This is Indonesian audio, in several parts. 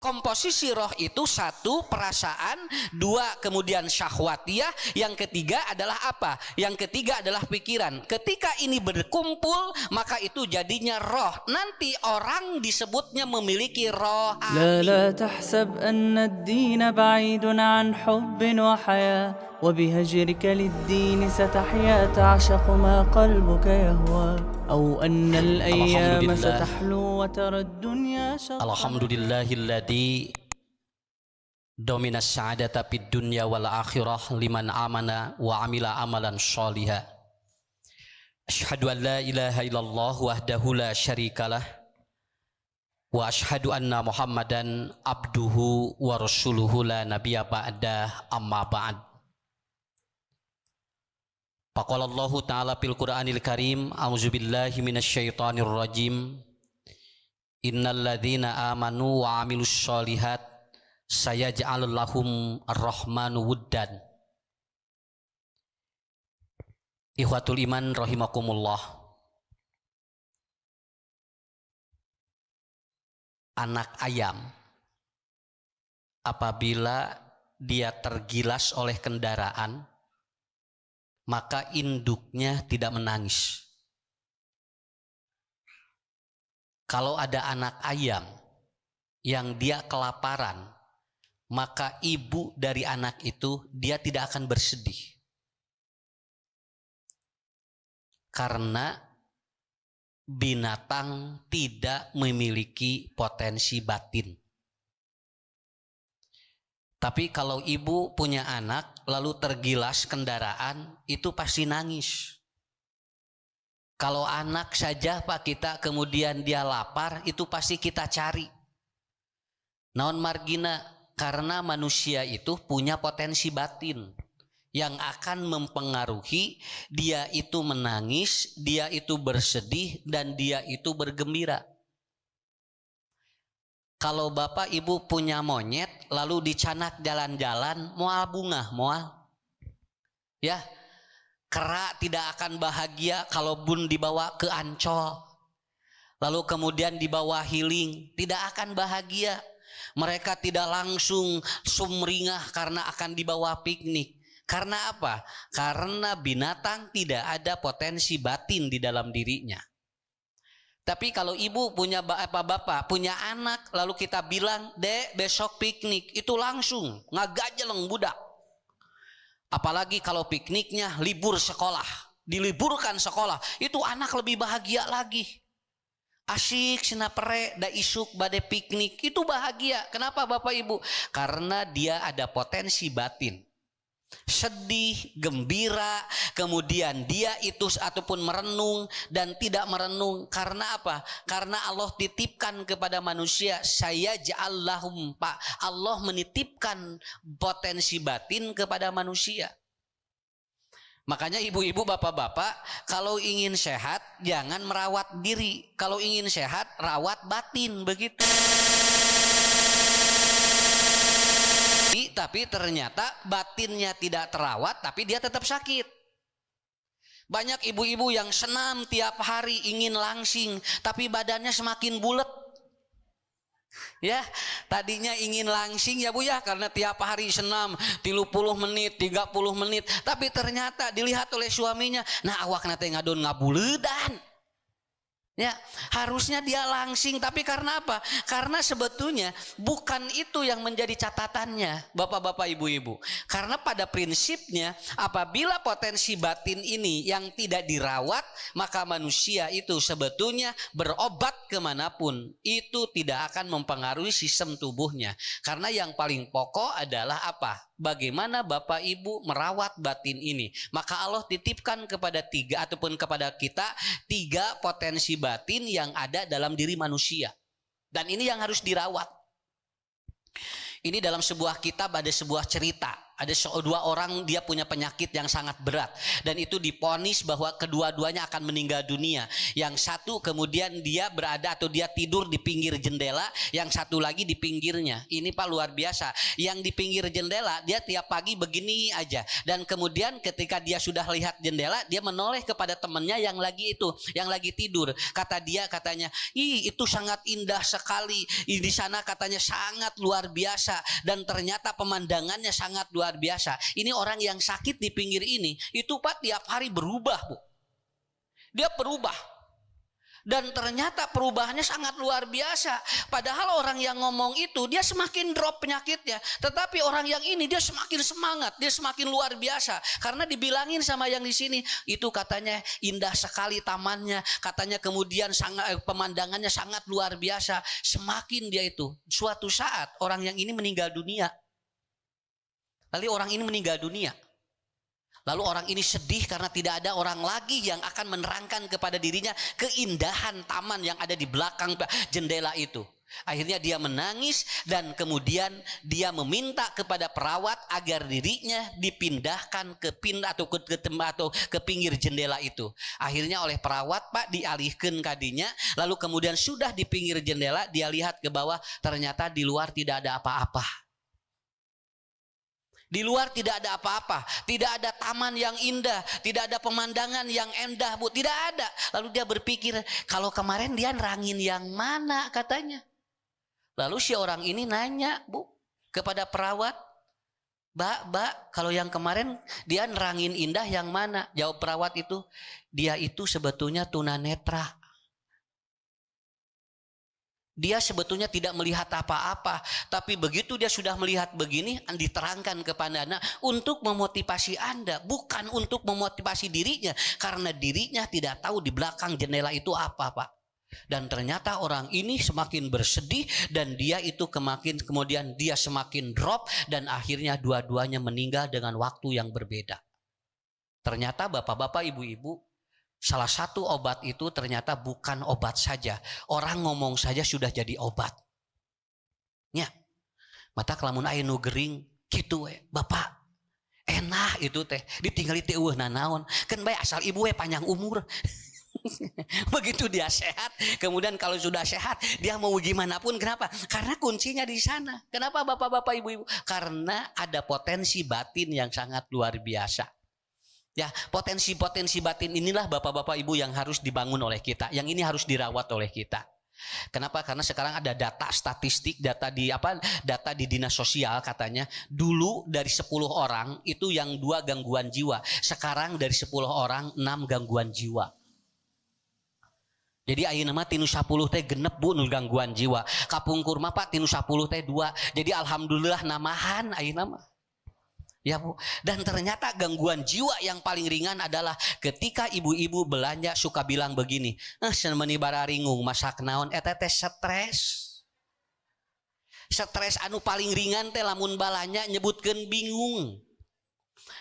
Komposisi roh itu satu perasaan, dua kemudian syahwatiyah, yang ketiga adalah apa? Yang ketiga adalah pikiran. Ketika ini berkumpul maka itu jadinya roh. Nanti orang disebutnya memiliki rohani. لا تحسب أن الدين بعيد عن حب وحياة وبهجرك للدين ستحيا تعشق ما قلبك يهوى أو أن الأيام ستحلو وترى الدنيا شطحا. Alhamdulillahilladzi domina sa'adata fid dunya wal akhirah liman amana wa amila amalan sholiha. Asyhadu an la ilaha illallah wahdahu la syarikalah wa asyhadu anna Muhammadan abduhu wa rasuluhu la nabiyya ba'dah, amma ba'd. Faqala Allah Ta'ala fil Qur'anil Karim, a'udzubillahi minasyaitonir rajim. Innal ladzina amanu wa 'amilus sholihat sayaj'al lahum ar-rahmanu wuddan. Ikhwatul iman rahimakumullah. Anak ayam apabila dia tergilas oleh kendaraan, maka induknya tidak menangis. Kalau ada anak ayam yang dia kelaparan, maka ibu dari anak itu dia tidak akan bersedih. Karena binatang tidak memiliki potensi batin. Tapi kalau ibu punya anak lalu tergilas kendaraan, itu pasti nangis. Kalau anak saja Pak kita kemudian dia lapar, itu pasti kita cari. Naon margina, karena manusia itu punya potensi batin yang akan mempengaruhi dia itu menangis, dia itu bersedih, dan dia itu bergembira. Kalau bapak ibu punya monyet lalu dicanak jalan-jalan, moal bunga, moal. Ya, kera tidak akan bahagia kalau bun dibawa ke Ancol. Lalu kemudian dibawa healing, tidak akan bahagia. Mereka tidak langsung sumringah karena akan dibawa piknik. Karena apa? Karena binatang tidak ada potensi batin di dalam dirinya. Tapi kalau ibu punya bapak punya anak, lalu kita bilang, "Dek, besok piknik," itu langsung ngagajeleng budak. Apalagi kalau pikniknya libur sekolah, diliburkan sekolah, itu anak lebih bahagia lagi. Asyik sina pere da isuk bade piknik, itu bahagia. Kenapa Bapak Ibu? Karena dia ada potensi batin. Sedih, gembira, kemudian dia itu ataupun merenung dan tidak merenung. Karena apa? Karena Allah titipkan kepada manusia, saya ja'allahum, Pak. Allah menitipkan potensi batin kepada manusia. Makanya ibu-ibu, bapak-bapak, kalau ingin sehat jangan merawat diri. Kalau ingin sehat rawat batin, begitu. Tapi ternyata batinnya tidak terawat, tapi dia tetap sakit. Banyak ibu-ibu yang senam tiap hari ingin langsing, tapi badannya semakin bulat. Ya, tadinya ingin langsing ya Bu ya, karena tiap hari senam 30 menit, 30 menit, tapi ternyata dilihat oleh suaminya, nah awak nate ngadon ngabuleudan. Ya, harusnya dia langsing, tapi karena apa? Karena sebetulnya bukan itu yang menjadi catatannya, bapak-bapak, ibu-ibu. Karena pada prinsipnya apabila potensi batin ini yang tidak dirawat, maka manusia itu sebetulnya berobat kemanapun, itu tidak akan mempengaruhi sistem tubuhnya. Karena yang paling pokok adalah apa? Bagaimana Bapak Ibu merawat batin ini. Maka Allah titipkan kepada kepada kita tiga potensi batin yang ada dalam diri manusia. Dan ini yang harus dirawat. Ini dalam sebuah kitab ada sebuah cerita. Ada dua orang dia punya penyakit yang sangat berat dan itu diponis bahwa kedua-duanya akan meninggal dunia. Yang satu kemudian dia berada atau dia tidur di pinggir jendela, yang satu lagi di pinggirnya. Ini Pak luar biasa. Yang di pinggir jendela dia tiap pagi begini aja dan kemudian ketika dia sudah lihat jendela dia menoleh kepada temannya yang lagi tidur. Kata dia katanya, "Ih, itu sangat indah sekali. Di sana katanya sangat luar biasa dan ternyata pemandangannya sangat luar biasa." Ini orang yang sakit di pinggir ini itu Pak tiap hari berubah, Bu. Dia berubah. Dan ternyata perubahannya sangat luar biasa. Padahal orang yang ngomong itu dia semakin drop penyakitnya, tetapi orang yang ini dia semakin semangat, dia semakin luar biasa karena dibilangin sama yang di sini itu katanya indah sekali tamannya, katanya kemudian sangat pemandangannya sangat luar biasa. Semakin dia itu, suatu saat orang yang ini meninggal dunia. Lalu orang ini meninggal dunia. Lalu orang ini sedih karena tidak ada orang lagi yang akan menerangkan kepada dirinya keindahan taman yang ada di belakang jendela itu. Akhirnya dia menangis dan kemudian dia meminta kepada perawat agar dirinya dipindahkan ke pinggir jendela itu. Akhirnya oleh perawat Pak dialihkan kadinya, lalu kemudian sudah di pinggir jendela dia lihat ke bawah, ternyata di luar tidak ada apa-apa. Di luar tidak ada apa-apa, tidak ada taman yang indah, tidak ada pemandangan yang indah, Bu, tidak ada. Lalu dia berpikir, kalau kemarin dia nerangin yang mana katanya. Lalu si orang ini nanya, Bu, kepada perawat, Mbak, kalau yang kemarin dia nerangin indah yang mana? Jawab perawat itu, dia itu sebetulnya tunanetra. Dia sebetulnya tidak melihat apa-apa, tapi begitu dia sudah melihat begini, diterangkan kepada Anda untuk memotivasi Anda, bukan untuk memotivasi dirinya, karena dirinya tidak tahu di belakang jendela itu apa, Pak. Dan ternyata orang ini semakin bersedih dan dia itu kemudian dia semakin drop dan akhirnya dua-duanya meninggal dengan waktu yang berbeda. Ternyata bapak-bapak, ibu-ibu, salah satu obat itu ternyata bukan obat saja. Orang ngomong saja sudah jadi obat. Ya, mata kelamun aya nu gering kitu we. Bapak, enak itu teh. Ditinggali teh eueuh nanaon. Kan bae asal ibu we panjang umur. Begitu dia sehat, kemudian kalau sudah sehat, dia mau gimana pun. Kenapa? Karena kuncinya di sana. Kenapa bapak-bapak, ibu-ibu? Karena ada potensi batin yang sangat luar biasa. Ya, potensi-potensi batin inilah bapak-bapak ibu yang harus dibangun oleh kita. Yang ini harus dirawat oleh kita. Kenapa? Karena sekarang ada data statistik, data di dinas sosial katanya. Dulu dari 10 orang itu yang 2 gangguan jiwa. Sekarang dari 10 orang 6 gangguan jiwa. Jadi ayeuna mah tinu 10 teh genep, Bu, nu gangguan jiwa. Kapungkur mah Pak tinu 10 teh 2. Jadi alhamdulillah namahan ayeuna mah. Ya, Bu. Dan ternyata gangguan jiwa yang paling ringan adalah ketika ibu-ibu belanja suka bilang begini, semeuni bararingung masak naon eta teh stres. Stres anu paling ringan teh lamun balanya nyebutkeun bingung.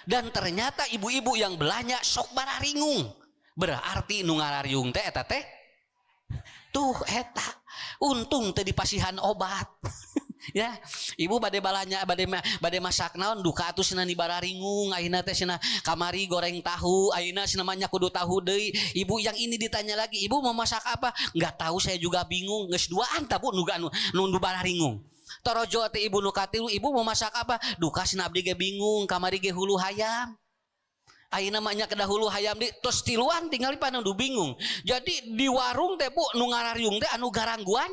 Dan ternyata ibu-ibu yang belanja sok bararingung. Berarti nu ngararyung teh eta teh tuh eta untung teh dipasihan obat. Ya, ibu bade balanya bade masak naon duka atuh cenah di bararingung, ayeuna teh cenah kamari goreng tahu, ayeuna cenah mah kudu tahu deui. Ibu yang ini ditanya lagi, "Ibu mau masak apa?" "Enggak tahu, saya juga bingung." Geus duaan tah, Bu, nu bararingung. Torojo teh ibu nu katilu, "Ibu mau masak apa?" "Duka cenah abdi ge bingung, kamari ge hulu hayam." Ayeuna mah nya kedah hulu hayam di tos tiluan tinggal pada nu bingung. Jadi di warung teh, Bu, nu ngararyung teh anu garangguan.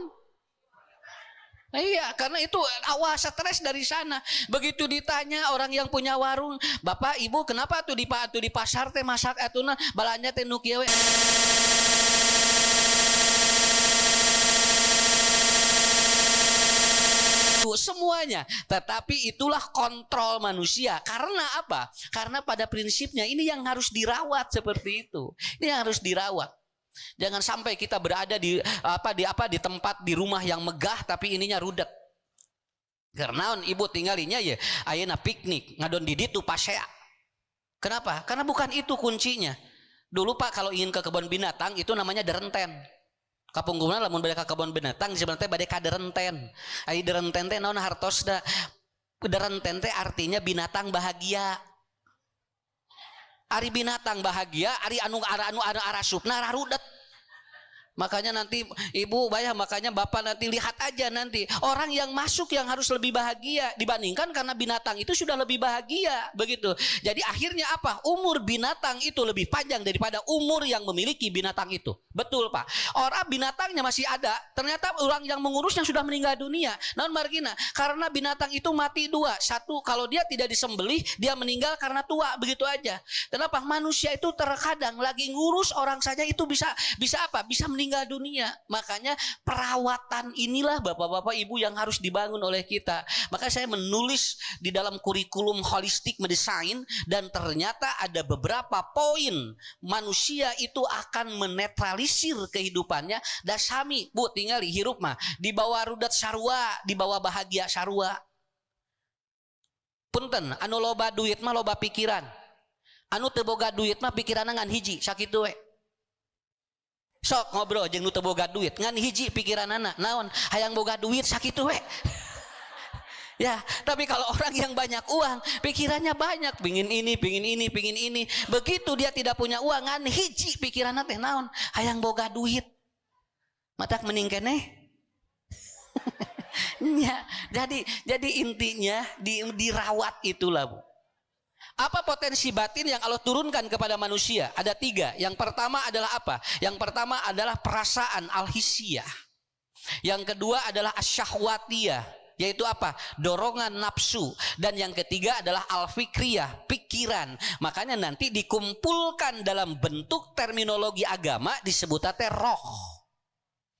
Iya, karena itu awal stres dari sana. Begitu ditanya orang yang punya warung, "Bapak, Ibu, kenapa tuh di pasar teh masak atuna balanya teh nu kieu?" Semuanya, tetapi itulah kontrol manusia. Karena apa? Karena pada prinsipnya ini yang harus dirawat seperti itu. Ini yang harus dirawat. Jangan sampai kita berada di tempat di rumah yang megah tapi ininya rudet. Karena ibu tinggalinya ya ayeuna piknik ngadon di ditu pasea. Kenapa? Karena bukan itu kuncinya. Dulu Pak kalau ingin ke kebun binatang itu namanya derenten. Kapungkurna lamun bade ka kebun binatang sebenarnya bade ka derenten. Ai derenten teh naon hartosna Derenten teh artinya binatang bahagia. Ari binatang bahagia, ari anu arasupna rarudet. Makanya nanti ibu bayar, makanya bapak nanti lihat aja nanti orang yang masuk yang harus lebih bahagia dibandingkan karena binatang itu sudah lebih bahagia begitu. Jadi akhirnya apa? Umur binatang itu lebih panjang daripada umur yang memiliki binatang itu. Betul Pak. Orang binatangnya masih ada, ternyata orang yang mengurusnya sudah meninggal dunia. Naon margina? Karena binatang itu mati dua. Satu, kalau dia tidak disembelih dia meninggal karena tua, begitu aja. Kenapa? Manusia itu terkadang lagi ngurus orang saja itu bisa apa? Bisa meninggal dunia. Makanya perawatan inilah bapak-bapak ibu yang harus dibangun oleh kita. Maka saya menulis di dalam kurikulum holistic medicine dan ternyata ada beberapa poin manusia itu akan menetralisir kehidupannya. Dasami bu tinggal hirup mah di bawah rudat sarua, di bawah bahagia sarua. Punten anu loba duit mah loba pikiran, anu teu boga duit mah pikiranna ngan hiji sakitu we. Sok ngobrol jeung nu teu boga duit ngan hiji pikiranana naon hayang boga duit sakitu we. Ya, tapi kalau orang yang banyak uang pikirannya banyak, pingin ini, pingin ini, pingin ini. Begitu dia tidak punya uang ngan hiji pikiranna teh naon hayang boga duit. Matak mending keneh. Ya, jadi intinya dirawat itulah bu. Apa potensi batin yang Allah turunkan kepada manusia? Ada 3. Yang pertama adalah apa? Yang pertama adalah perasaan al-hissiyah. Yang kedua adalah asyahwatiyah, yaitu apa? Dorongan nafsu. Dan yang ketiga adalah al-fikriyah, pikiran. Makanya nanti dikumpulkan dalam bentuk terminologi agama disebut teh roh.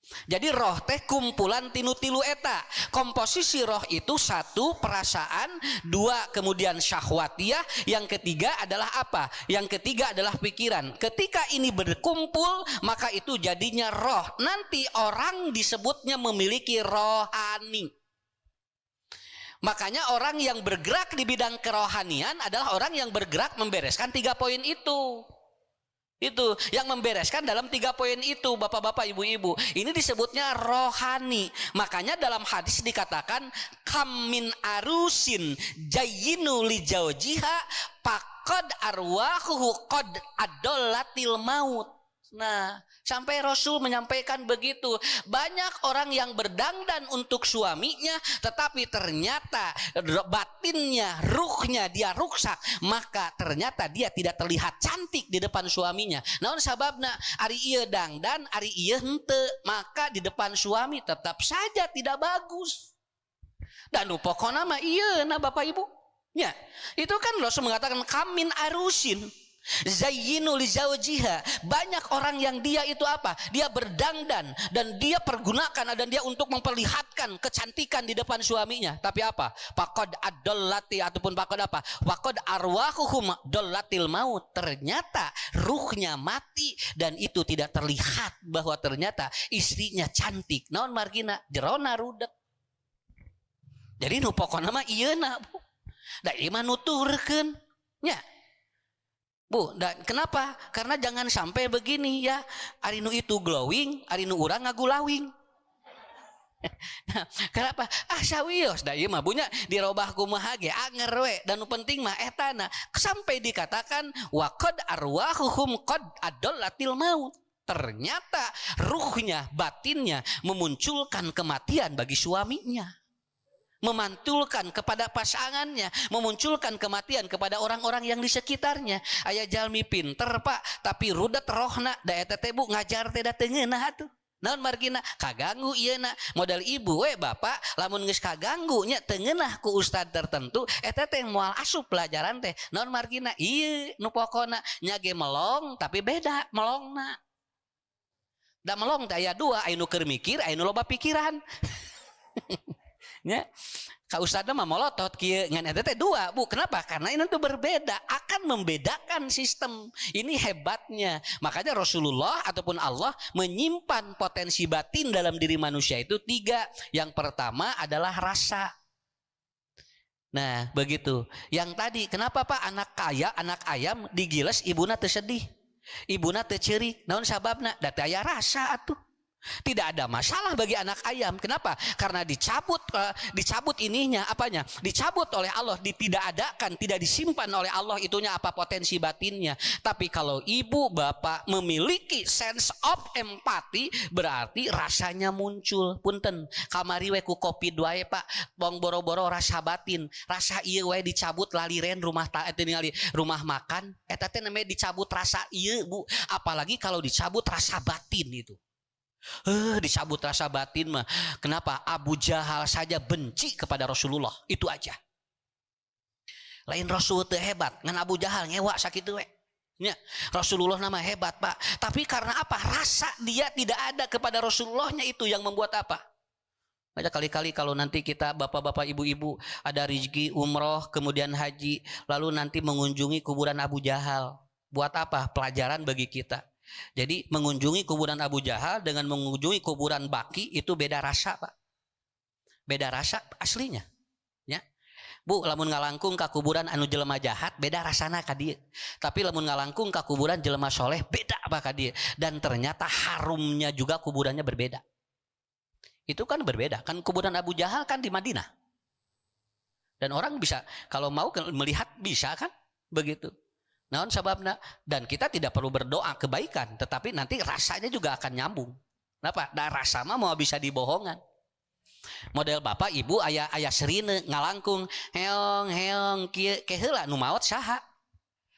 Jadi roh teh kumpulan tilu eta. Komposisi roh itu 1 perasaan, 2 kemudian syahwatiyah, yang ketiga adalah apa? Yang ketiga adalah pikiran. Ketika ini berkumpul maka itu jadinya roh. Nanti orang disebutnya memiliki rohani. Makanya orang yang bergerak di bidang kerohanian adalah orang yang bergerak membereskan 3 poin itu. Itu yang membereskan dalam 3 poin itu bapak-bapak ibu-ibu. Ini disebutnya rohani. Makanya dalam hadis dikatakan kamin arusin jayyinu li jaujiha faqad arwahuhu qad adollatil maut. Nah, sampai Rasul menyampaikan begitu. Banyak orang yang berdangdan untuk suaminya, tetapi ternyata batinnya, ruhnya dia rusak. Maka ternyata dia tidak terlihat cantik di depan suaminya. Naon sababna? Ari ieu dangdan, ari ieu henteu. Maka di depan suami tetap saja tidak bagus. Dan pokokna mah ieu na Bapak Ibu. Ya, itu kan Rasul mengatakan kamin arusin zayyinu li zawjiha. Banyak orang yang dia itu apa? Dia berdangdan dan dia pergunakan dan dia untuk memperlihatkan kecantikan di depan suaminya. Tapi apa? Faqad adallati ataupun faqad apa? Faqad arwahuhum dallatil maut. Ternyata ruhnya mati dan itu tidak terlihat bahwa ternyata istrinya cantik. Naon margina? Jerona rudet. Jadi nu pokona mah ieu na Bu. Da ieu mah nuturkeun. Nya. Bu, dan kenapa? Karena jangan sampai begini ya. Ari nu itu glowing, ari nu urang ngagulawing. Nah, kenapa? Sawios da ieu mah bunya dirobah kumaha ge anger we dan nu penting mah etana sampai dikatakan wa qad arwahuhum qad adallatil maut. Ternyata ruhnya, batinnya memunculkan kematian bagi suaminya. Memantulkan kepada pasangannya, memunculkan kematian kepada orang-orang yang di sekitarnya. Aya jalmi pinter Pak, tapi rudet rohna da eta teh Bu ngajar teh da teu ngeunah atuh. Naon margina? Kaganggu ieuna. Modal ibu we bapak lamun geus kaganggu nya teu ngeunah ku ustad tertentu, eta teh moal asup pelajaran teh. Naon margina? Ieu nu pokona nya ge melong tapi beda melongna. Da melong teh aya 2, aya nu keur mikir, aya nu loba pikiran. Ya, ka ustadna mah molotot kieu ngan eta teh 2 Bu. Kenapa? Karena ini tuh berbeda, akan membedakan sistem. Ini hebatnya. Makanya Rasulullah ataupun Allah menyimpan potensi batin dalam diri manusia itu 3. Yang pertama adalah rasa. Nah, begitu. Yang tadi, kenapa Pak anak ayam digiles ibuna teu sedih, ibuna teu ceurik? Naon sababna? Da teh aya rasa atuh. Tidak ada masalah bagi anak ayam. Kenapa? Karena dicabut ininya, apanya? Dicabut oleh Allah, tidak adakan, tidak disimpan oleh Allah itunya apa potensi batinnya. Tapi kalau ibu bapak memiliki sense of empati, berarti rasanya muncul. Punten, kamari we ku kopi wae Pak, bong boro-boro rasa batin, rasa ieu we dicabut laliren rumah rumah makan, eta teh namanya dicabut rasa ieu Bu. Apalagi kalau dicabut rasa batin itu. Dicabut rasa batin mah. Kenapa? Abu Jahal saja benci kepada Rasulullah. Itu aja. Lain Rasul teh hebat, ngan Abu Jahal ngewa sakitu we. Ya, Rasulullah nama hebat Pak. Tapi karena apa? Rasa dia tidak ada kepada Rasulullahnya itu yang membuat apa? Baca kali-kali kalau nanti kita bapak-bapak ibu-ibu ada rezeki umroh kemudian haji lalu nanti mengunjungi kuburan Abu Jahal. Buat apa? Pelajaran bagi kita. Jadi mengunjungi kuburan Abu Jahal dengan mengunjungi kuburan Baki itu beda rasa Pak. Beda rasa aslinya. Ya. Bu, lamun ngalangkung ka kuburan anu jelema jahat beda rasana ka dieu. Tapi lamun ngalangkung ka kuburan jelema soleh beda apa ka dieu. Dan ternyata harumnya juga kuburannya berbeda. Itu kan berbeda. Kan kuburan Abu Jahal kan di Madinah. Dan orang bisa kalau mau melihat bisa kan begitu. Naon sababna, dan kita tidak perlu berdoa kebaikan, tetapi nanti rasanya juga akan nyambung. Kenapa? Da rasa mah mau bisa dibohongan. Model bapak ibu ayah serine ngalangkung heong kieu heula nu maot saha.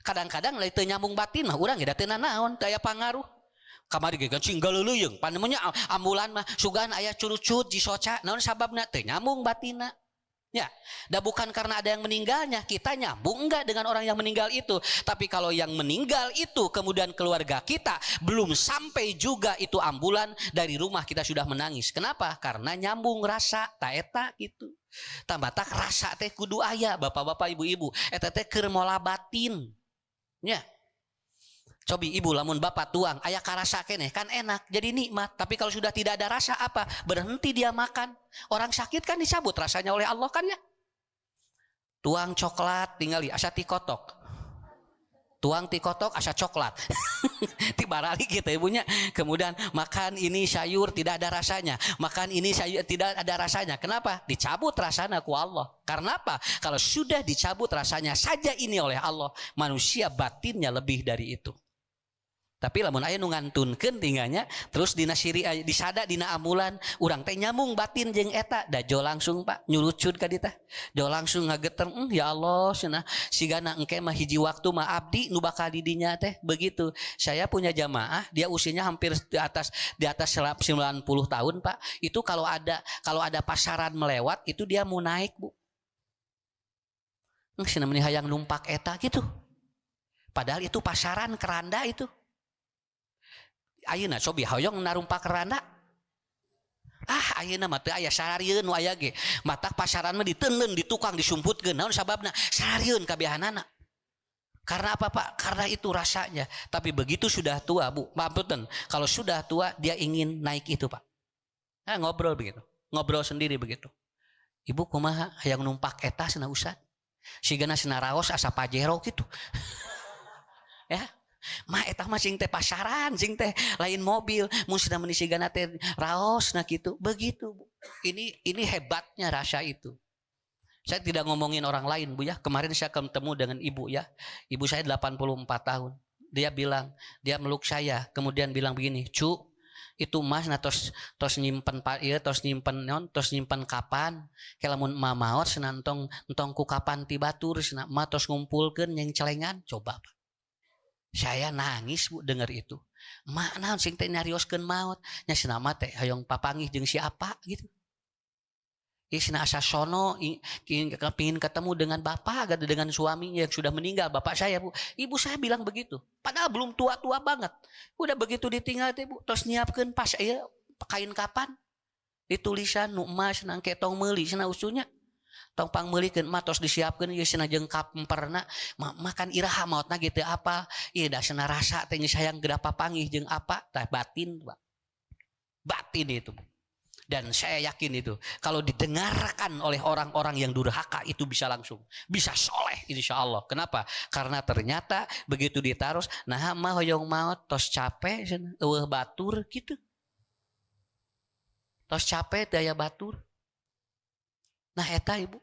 Kadang-kadang lain teu nyambung batin mah urang ge da teu naon, teu aya pangaruh. Kamari ge cing galeuleung, panemnya ambulan mah sugan aya curucut jisoca, naon sababna teu nyambung batinna. Ya, dah bukan karena ada yang meninggalnya, kita nyambung enggak dengan orang yang meninggal itu. Tapi kalau yang meninggal itu kemudian keluarga kita belum sampai juga itu ambulan dari rumah kita sudah menangis. Kenapa? Karena nyambung rasa, taeta gitu. Tambah tak rasa teh kudu aya, bapak-bapak ibu-ibu. Eta teh keur mola batin. Ya. Cobi ibu lamun bapak tuang aya karasa keneh kan enak jadi nikmat. Tapi kalau sudah tidak ada rasa apa? Berhenti dia makan. Orang sakit kan dicabut rasanya oleh Allah kan ya. Tuang coklat tinggali asa tikotok. Tuang tikotok asa coklat. Tibarali gitu ibunya. Kemudian makan ini sayur tidak ada rasanya. Makan ini sayur tidak ada rasanya. Kenapa? Dicabut rasanya ku Allah. Karena apa? Kalau sudah dicabut rasanya saja ini oleh Allah, manusia batinnya lebih dari itu. Tapi lamun aya nu ngantunkeun tinggalnya terus dina siri disada dina ambulan urang teh nyambung batin jeung eta da jo langsung Pak nyurucut ka ditu jo langsung ngageteng ya Allah cenah sigana engke mah hiji waktu mah abdi nu bakal di dinya teh begitu. Saya punya jamaah dia usianya hampir di atas 90 tahun Pak. Itu kalau ada pasaran melewat itu dia mau naik Bu. Cenah meni hayang numpak eta gitu. Padahal itu pasaran keranda itu. Ayeuna cobi hoyong narumpak keranda. Ayeuna mah teu aya sararieun nu aya ge. Matak pasaran mah diteuneun di tukang disumputkeun. Naon sababna? Sararieun kabehanana. Karena apa Pak? Karena itu rasanya. Tapi begitu sudah tua Bu, maafkan kalau sudah tua dia ingin naik itu Pak. Ngobrol begitu. Ngobrol sendiri begitu. Ibu kumaha hayang numpak eta cenah Ustad. Sigana cenah raos asa pajero gitu. Ya. Mah eta mah sing teh pasaran, sing teh lain mobil, mun sudah meuni sigana teh raos nah kitu. Begitu Bu. Ini hebatnya rasa itu. Saya tidak ngomongin orang lain Bu ya. Kemarin saya ketemu dengan ibu ya. Ibu saya 84 tahun. Dia bilang, dia meluk saya, kemudian bilang begini, "Cu, itu mas nah tos nyimpen pak ieu tos nyimpen kapan? Kelamun emak maot cenah entong ku kapan ti batur cenah emak tos ngumpulkeun yang celengan." Coba Pak. Saya nangis Bu dengar itu. Mak naon sing teh nyarioskeun maot? Nya cenah mah teh hayong papangih jeung siapa gitu. Ieu cenah asa sono pingin ketemu dengan bapak atau dengan suami yang sudah meninggal bapak saya Bu. Ibu saya bilang begitu. Padahal belum tua-tua banget. Udah begitu ditinggal teh Bu, tos nyiapkeun pas ieu kain kapan? Ditulisan nu emas cenah engke tong meuli cenah usunya. Tong pangmeulikeun mah tos disiapkeun ieu cenah jeung kamperna makan iraha maotna gitu apa ieu da cenah rasa teh geus hayang geura papangih jeung apa tah batin Pak. Batin itu. Dan saya yakin itu kalau didengarkan oleh orang-orang yang durhaka itu bisa langsung bisa soleh insya Allah. Kenapa? Karena ternyata begitu ditaruh nah mah hoyong maot tos capek cenah eueuh batur gitu. tos capek daya batur. Nah eta ibu,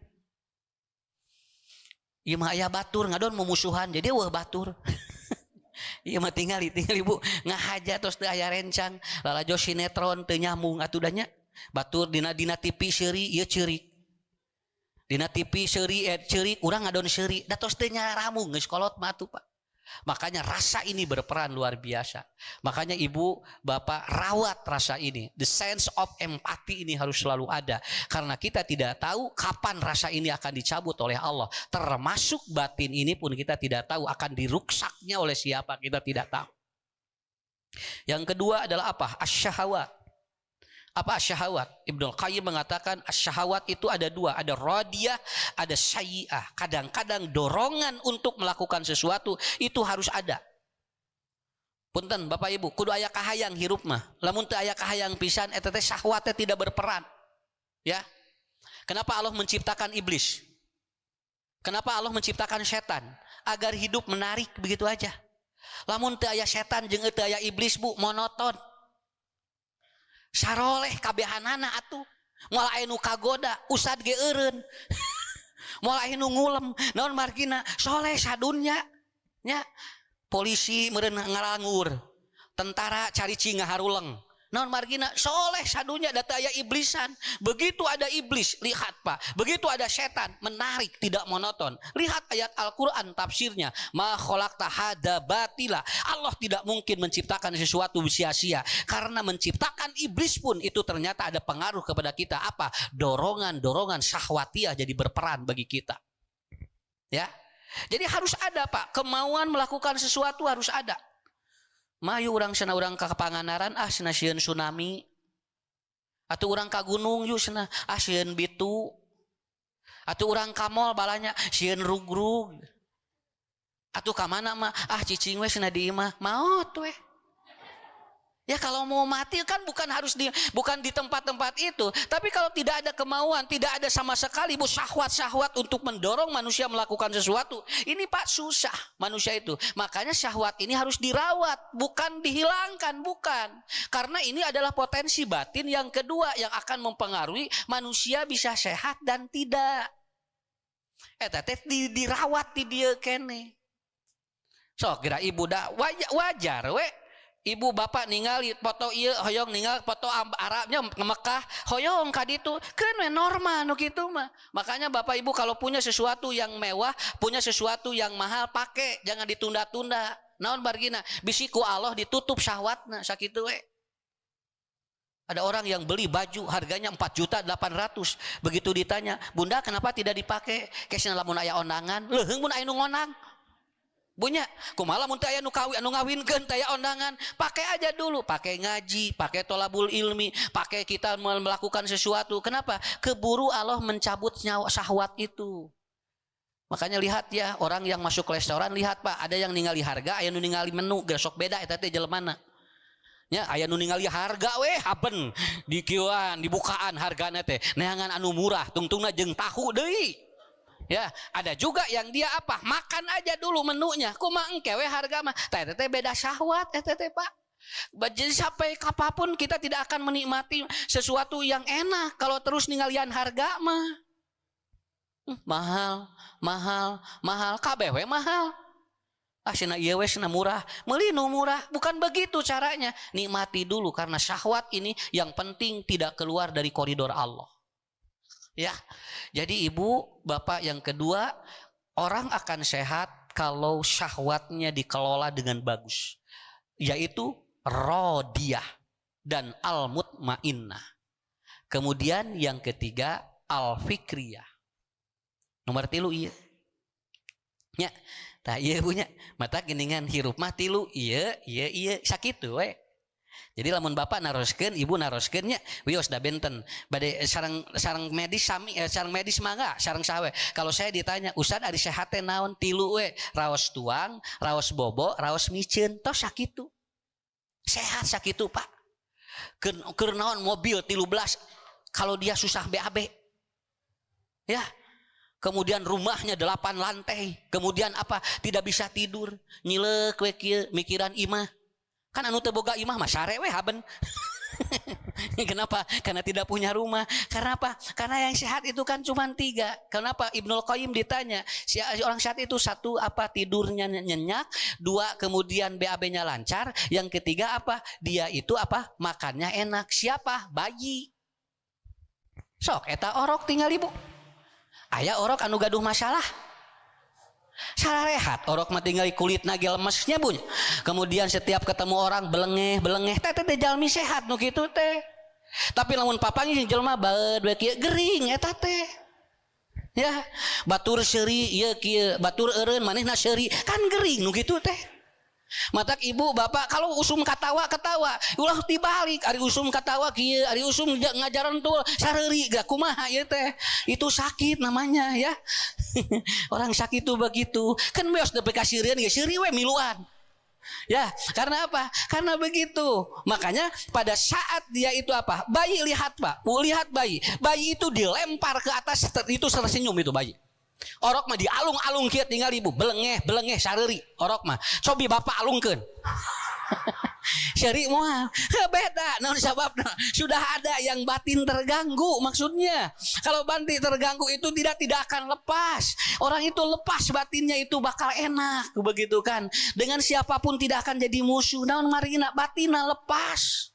ieu mah aya batur ngadon memusuhan jadi weuh batur. Ieu mah tinggal ibu ngahaja tos teu aya rencang, lalajo sinetron teu nyambung atuh da nya. Batur dina TV seuri ieu ceurik. Dina TV seuri ceurik urang ngadon seuri, da tos teu nyaramung geus kolot mah atuh Pak. Makanya rasa ini berperan luar biasa. Makanya ibu, bapak rawat rasa ini. The sense of empathy ini harus selalu ada. Karena kita tidak tahu kapan rasa ini akan dicabut oleh Allah. Termasuk batin ini pun kita tidak tahu akan diruksaknya oleh siapa, kita tidak tahu. Yang kedua adalah apa? Asyahawat. Apa syahwat? Ibnu Qayyim mengatakan syahwat itu ada dua, ada radiyah, ada sayyi'ah. Kadang-kadang dorongan untuk melakukan sesuatu itu harus ada. Punten Bapak Ibu, kudu aya kahayang hirup mah. Lamun teu aya kahayang pisan eta teh syahwatnya tidak berperan. Ya. Kenapa Allah menciptakan iblis? Kenapa Allah menciptakan setan? Agar hidup menarik begitu aja. Lamun teu aya setan jeung teu aya iblis Bu, monoton. Saroleh kabehanana atuh moal aya nu kagoda usad ge eureun moal aya nu ngulem naon margina soleh sadunya nya polisi meureun ngalangur tentara carici ngaharuleng naon margina soleh sadunya da teu aya iblisan. Begitu ada iblis lihat Pak, begitu ada setan menarik tidak monoton. Lihat ayat Al-Qur'an tafsirnya, ma khalaqta hada batila. Allah tidak mungkin menciptakan sesuatu sia-sia. Karena menciptakan iblis pun itu ternyata ada pengaruh kepada kita apa? Dorongan-dorongan syahwatiah jadi berperan bagi kita. Ya. Jadi harus ada Pak, kemauan melakukan sesuatu harus ada. Mayu urang cenah urang ka Pangandaran cenah sieun tsunami. Atuh urang ka gunung yuk cenah sieun bitu. Atuh urang ka mall balanya sieun rugrug. Atuh ka mana mah cicing we cenah di imah maot we. Ya kalau mau mati kan bukan di tempat-tempat itu. Tapi kalau tidak ada kemauan, tidak ada sama sekali bu syahwat-syahwat untuk mendorong manusia melakukan sesuatu. Ini Pak susah manusia itu. Makanya syahwat ini harus dirawat, bukan dihilangkan, bukan. Karena ini adalah potensi batin yang kedua yang akan mempengaruhi manusia bisa sehat dan tidak. Eta teh dirawat di dieu kene. So kira ibu da wajar we. Ibu bapak ningali foto ieu hoyong ningali foto Arabnya Mekah hoyong ka ditu keun we normal nu kitu mah. Makanya bapak ibu kalau punya sesuatu yang mewah, punya sesuatu yang mahal pakai, jangan ditunda-tunda. Naon bargina bisi ku Allah ditutup syahwatna sakitu we. Ada orang yang beli baju harganya 4.800.000. Begitu ditanya, "Bunda, kenapa tidak dipakai?" Kesna lamun aya ondangan, leuheung mun aya nu ngonang. Bunya, kumaha mun teu aya nu ngawinkeun teh aya ondangan, pakai aja dulu, pakai ngaji, pakai tolabul ilmi, pakai kita melakukan sesuatu. Kenapa? Keburu Allah mencabut nyawa syahwat itu. Makanya lihat ya, orang yang masuk ke restoran lihat Pak, ada yang ningali harga, aya nu ningali menu, gesok beda eta teh jelemana. Nya aya nu ningali harga we haben di kieuan, dibukaan hargana teh. Neangan anu murah, tungtungna jeung tahu deui. Ya, ada juga yang dia apa? Makan aja dulu menunya. Kumaha engke we harga mah. Teh beda syahwat teh Pak. Jadi sampai kapanpun kita tidak akan menikmati sesuatu yang enak kalau terus ninggalian harga mah. Mahal, kabeh we mahal. Cenah ieu we cenah murah, meuli nu murah. Bukan begitu caranya. Nikmati dulu karena syahwat ini yang penting tidak keluar dari koridor Allah. Ya, jadi ibu, bapak yang kedua, orang akan sehat kalau syahwatnya dikelola dengan bagus, yaitu radiyah dan al-mutmainnah. Kemudian yang ketiga al-fikriyah. Nomor 3 ieu. Nya, tah ieu punya mata geuningan hirup mah 3 ieu sakitu we. Jadi lamun bapak naroskeun, ibu naroskeun nya, wios da benten. Bade sareng medis sami, sareng medis mangga, sareng sawe. Kalau saya ditanya, "Ustad ari sehat teh naon?" 3 we, raos tuang, raos bobo, raos miceun, tos sakitu. Sehat sakitu, Pak. Keur naon mobil 13 kalau dia susah BAB. Ya. Kemudian rumahnya 8 lantai, kemudian apa? Tidak bisa tidur, nyileuk we kieu mikiran imah. Kan anu teu boga imah mah sare we haben. Kenapa? Karena tidak punya rumah. Karena apa? Karena yang sehat itu kan cuma 3. Kenapa? Ibnul Qayyim ditanya, si orang sehat itu 1 apa? Tidurnya nyenyak, 2 kemudian BAB-nya lancar, yang ketiga apa? Dia itu apa? Makannya enak. Siapa? Bayi. Sok eta orok tinggal ibu. Aya orok anu gaduh masalah. Salah rehat orok mah tinggal kulit nage lemesnya bunya. Kemudian setiap ketemu orang belengeh teh jalmi sehat nu kitu teh. Tapi lamun papangi jelema baeud we kieu gering eta teh. Ya, batur seuri ieu kieu, batur eureun manehna seuri, kan gering nu kitu teh. Matak ibu bapak kalau usum katawa ulah dibalik ari usum katawa kieu ari usum ngajaran tuh sareuri gak kumaha ieu teh itu sakit namanya ya. Orang sakit tuh begitu kan beos depe kasirian ge seuri we miluan ya. Karena apa? Karena begitu. Makanya pada saat dia itu apa, bayi lihat pak, lihat bayi itu dilempar ke atas itu tersenyum itu bayi. Orok mah dialung-alung kieu tinggal ibu belengeh sareuri orok mah cobi bapak alungkeun. Syari moal beda naon sababna sudah ada yang batin terganggu. Maksudnya kalau batin terganggu itu tidak akan lepas. Orang itu lepas batinnya itu bakal enak begitu kan. Dengan siapapun tidak akan jadi musuh. Naon marina batina lepas.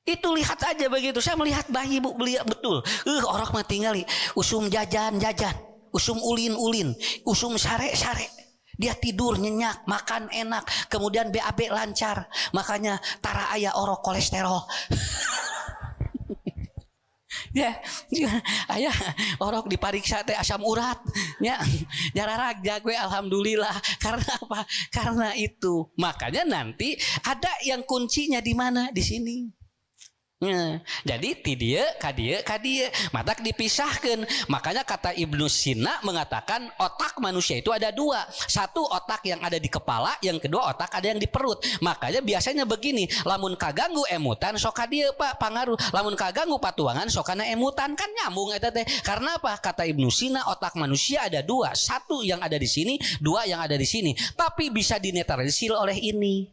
Itu lihat aja begitu. Saya melihat bayi bu beliau betul. Orok mah tingali usum jajan. Usum ulin, usum sare. Dia tidur nyenyak, makan enak, kemudian BAB lancar. Makanya tara aya orok kolesterol. Ya, ayah orok dipariksa teh asam urat. Ya, jararag jague alhamdulillah. Karena apa? Karena itu. Makanya nanti ada yang kuncinya di mana? Di sini. Nah, jadi tidieu kadieu matak dipisahkan. Makanya kata Ibnu Sina mengatakan otak manusia itu ada 2. 1 otak yang ada di kepala, yang kedua otak ada yang di perut. Makanya biasanya begini, lamun kaganggu emutan sok kadieu pak pangaruh, lamun kaganggu patuangan sok kana emutan, kan nyambung eta teh. Karena apa? Kata Ibnu Sina otak manusia ada 2, 1 yang ada di sini, 2 yang ada di sini. Tapi bisa dinetralisir oleh ini.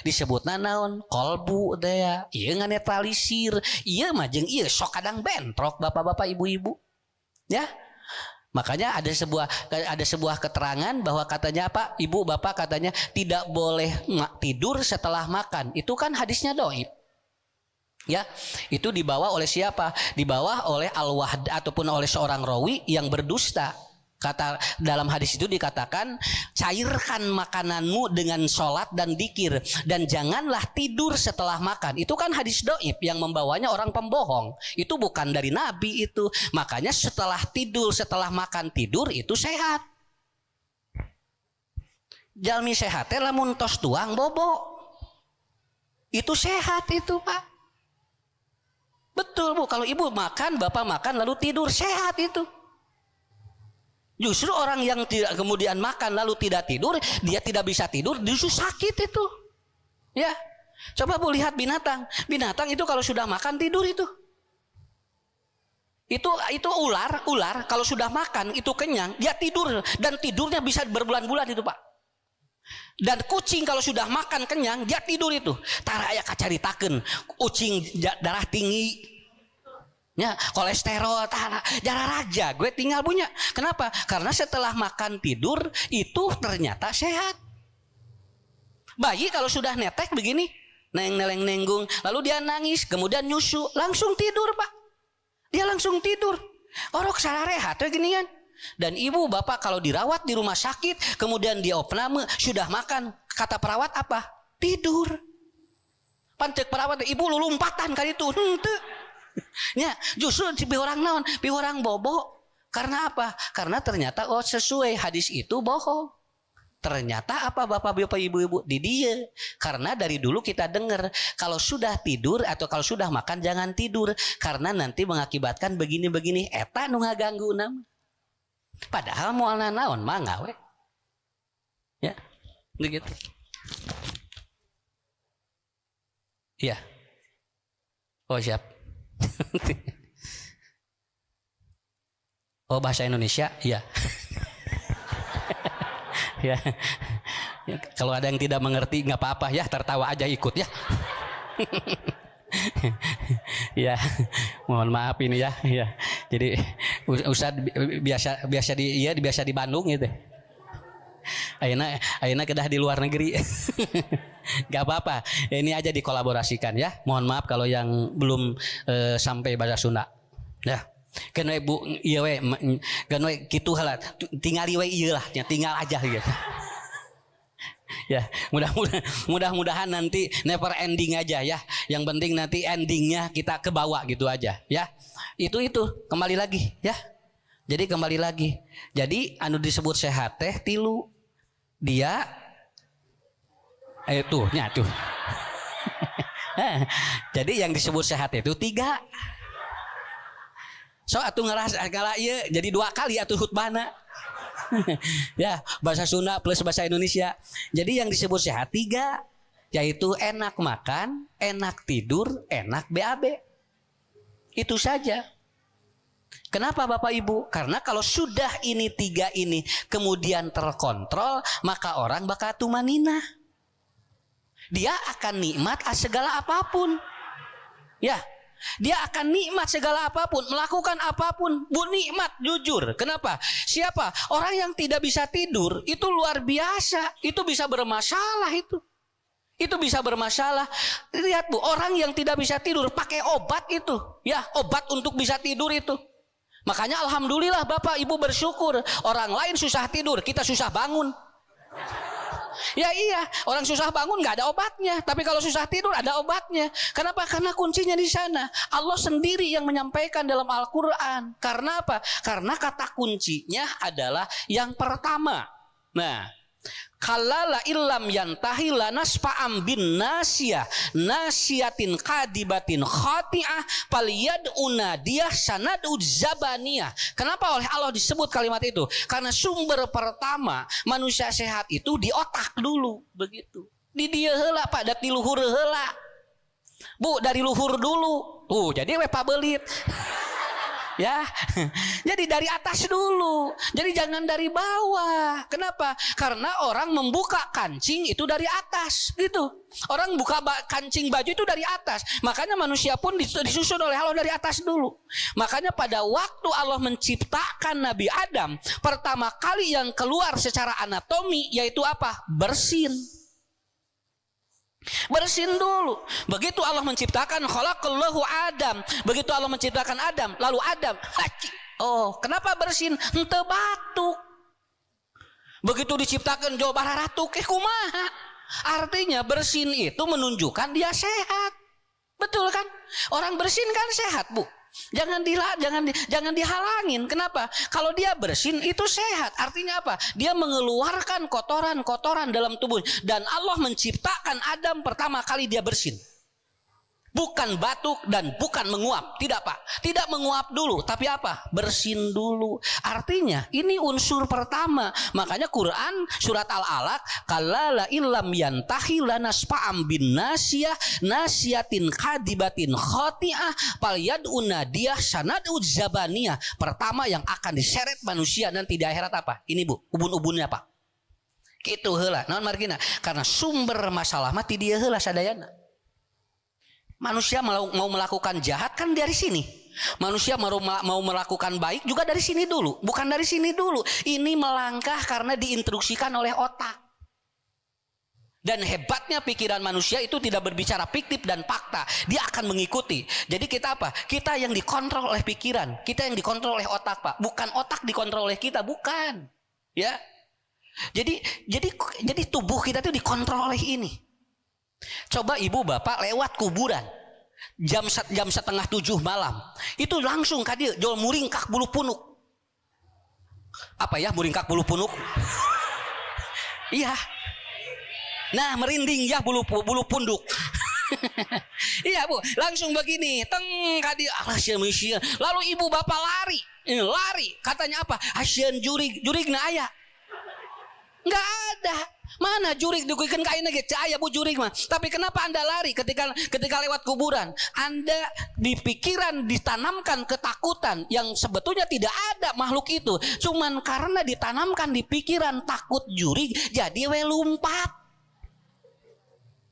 Disebutna naon? Kolbu teh ya. Ieu nganetralisir. Ieu mah jeung ieu sok kadang bentrok bapak-bapak ibu-ibu. Ya. Makanya ada sebuah keterangan bahwa katanya apa? Ibu bapak katanya tidak boleh tidur setelah makan. Itu kan hadisnya dhaif. Ya, itu dibawa oleh siapa? Dibawa oleh al-wahd ataupun oleh seorang rawi yang berdusta. Kata dalam hadis itu dikatakan cairkan makananmu dengan sholat dan dikir dan janganlah tidur setelah makan. Itu kan hadis dhaif yang membawanya orang pembohong. Itu bukan dari Nabi itu. Makanya setelah makan tidur itu sehat. Jalmi sehat lamun tos tuang bobo. Itu sehat itu pak. Betul bu, kalau ibu makan, bapak makan lalu tidur sehat itu. Justru orang yang tidak kemudian makan lalu tidak tidur, dia tidak bisa tidur, justru sakit itu. Ya, coba bu lihat binatang itu kalau sudah makan tidur itu. Itu ular kalau sudah makan itu kenyang, dia tidur dan tidurnya bisa berbulan-bulan itu pak. Dan kucing kalau sudah makan kenyang, dia tidur itu. Tara aya kacaritakeun, kucing darah tinggi. Ya, kolesterol jarang raja gue tinggal punya. Kenapa? Karena setelah makan tidur itu ternyata sehat. Bayi kalau sudah netek begini nenggung lalu dia nangis kemudian nyusu langsung tidur pak. Dia langsung tidur. Orok salah rehat gini kan. Dan ibu bapak kalau dirawat di rumah sakit kemudian dia opname sudah makan, kata perawat apa? Tidur. Pancek perawat ibu lulumpatan kali itu. Ya, justru pi orang naon, pi orang bobo. Karena apa? Karena ternyata sesuai hadis itu bohong. Ternyata apa bapak-bapak ibu-ibu di dia? Karena dari dulu kita dengar kalau sudah tidur atau kalau sudah makan jangan tidur karena nanti mengakibatkan begini-begini. Eta nu ngaganggu nama. Padahal moalna naon mangga we. Ya, begitu. Iya. Oh siap. Oh bahasa Indonesia, iya. Ya. Kalau ada yang tidak mengerti nggak apa-apa ya, tertawa aja ikut ya. Ya, mohon maaf ini ya. Ya. Jadi Ustaz biasa di Bandung gitu. Ayeuna kedah di luar negeri. Gak apa-apa. Ini aja dikolaborasikan ya. Mohon maaf kalau yang belum sampai bahasa Sunda. Ya. Kan we Bu ieu we kan we kitu heula tingali we ieu lah, tinggal aja gitu. Ya, mudah-mudahan nanti never ending aja ya. Yang penting nanti endingnya kita ke bawah gitu aja ya. Itu kembali lagi ya. Jadi kembali lagi. Jadi anu disebut sehat teh tilu. Dia tuh. Jadi yang disebut sehat itu 3. So atuh ngerasa ieu jadi 2 kali atuh khutbahna. Ya, bahasa Sunda plus bahasa Indonesia. Jadi yang disebut sehat 3, yaitu enak makan, enak tidur, enak BAB. Itu saja. Kenapa Bapak Ibu? Karena kalau sudah ini 3 ini kemudian terkontrol, maka orang bakal tumaninah. Dia akan nikmat segala apapun. Ya. Dia akan nikmat segala apapun, melakukan apapun, bu nikmat jujur. Kenapa? Siapa? Orang yang tidak bisa tidur itu luar biasa, itu bisa bermasalah itu bisa bermasalah. Lihat Bu, orang yang tidak bisa tidur pakai obat itu, ya obat untuk bisa tidur itu. Makanya alhamdulillah Bapak Ibu bersyukur, orang lain susah tidur, kita susah bangun. Ya iya, orang susah bangun nggak ada obatnya, tapi kalau susah tidur ada obatnya. Kenapa? Karena kuncinya di sana. Allah sendiri yang menyampaikan dalam Al-Quran. Karena apa? Karena kata kuncinya adalah yang pertama. Nah, kalala illam yantahi lanasfa'am bin nasiyatin qadibatin khati'ah falyad'una diyah sanad'u zabaniyah. Kenapa oleh Allah disebut kalimat itu? Karena sumber pertama manusia sehat itu di otak dulu, begitu. Di dia heula Pak, da ti luhur heula. Bu, dari luhur dulu. Tuh, jadi we pabelit. Ya, jadi dari atas dulu. Jadi jangan dari bawah. Kenapa? Karena orang membuka kancing itu dari atas, gitu. Orang buka kancing baju itu dari atas. Makanya manusia pun disusun oleh Allah dari atas dulu. Makanya pada waktu Allah menciptakan Nabi Adam, pertama kali yang keluar secara anatomi yaitu apa? Bersin. Bersin dulu. Begitu Allah menciptakan khalaqallahu Adam. Begitu Allah menciptakan Adam, lalu Adam oh, kenapa bersin? Henteu batuk. Begitu diciptakan Jawa Barat ratuk, kumaha? Artinya bersin itu menunjukkan dia sehat. Betul kan? Orang bersin kan sehat, Bu. Jangan dihalangin. Kenapa? Kalau dia bersin itu sehat. Artinya apa? Dia mengeluarkan kotoran-kotoran dalam tubuh. Dan Allah menciptakan Adam pertama kali dia bersin. Bukan batuk dan bukan menguap. Tidak Pak. Tidak menguap dulu. Tapi apa? Bersin dulu. Artinya ini unsur pertama. Makanya Quran surat Al-Alaq. Kalala illam yantahi lanasfa'am bin nasiyatin qadibatin khati'ah falyad'una diyah sanad'u zabaniyah. Pertama yang akan diseret manusia nanti di akhirat apa? Ini Bu, ubun-ubunnya Pak. Kitu heula. Naon margina? Karena sumber masalah mah ti dieu heula sadayana. Manusia mau melakukan jahat kan dari sini. Manusia mau melakukan baik juga dari sini dulu. Bukan dari sini dulu. Ini melangkah karena diinstruksikan oleh otak. Dan hebatnya pikiran manusia itu tidak berbicara fiktif dan fakta. Dia akan mengikuti. Jadi kita apa? Kita yang dikontrol oleh pikiran. Kita yang dikontrol oleh otak Pak. Bukan otak dikontrol oleh kita. Bukan. Ya. Jadi tubuh kita itu dikontrol oleh ini. Coba ibu bapak lewat kuburan jam 6:30 malam, itu langsung ka dieu jol muringkak bulu punuk. Apa ya muringkak bulu punuk? Iya. Nah merinding ya bulu punduk. Iya Bu, langsung begini, teng ka dieu alasya. Lalu ibu bapak lari, katanya apa? Asieun jurigna aya. Enggak ada. Mana jurig dikuikeun ka ayeuna ge aya Bu jurig mah. Tapi kenapa Anda lari ketika lewat kuburan? Anda di pikiran ditanamkan ketakutan yang sebetulnya tidak ada makhluk itu. Cuman karena ditanamkan di pikiran takut jurig, jadi we lumpat.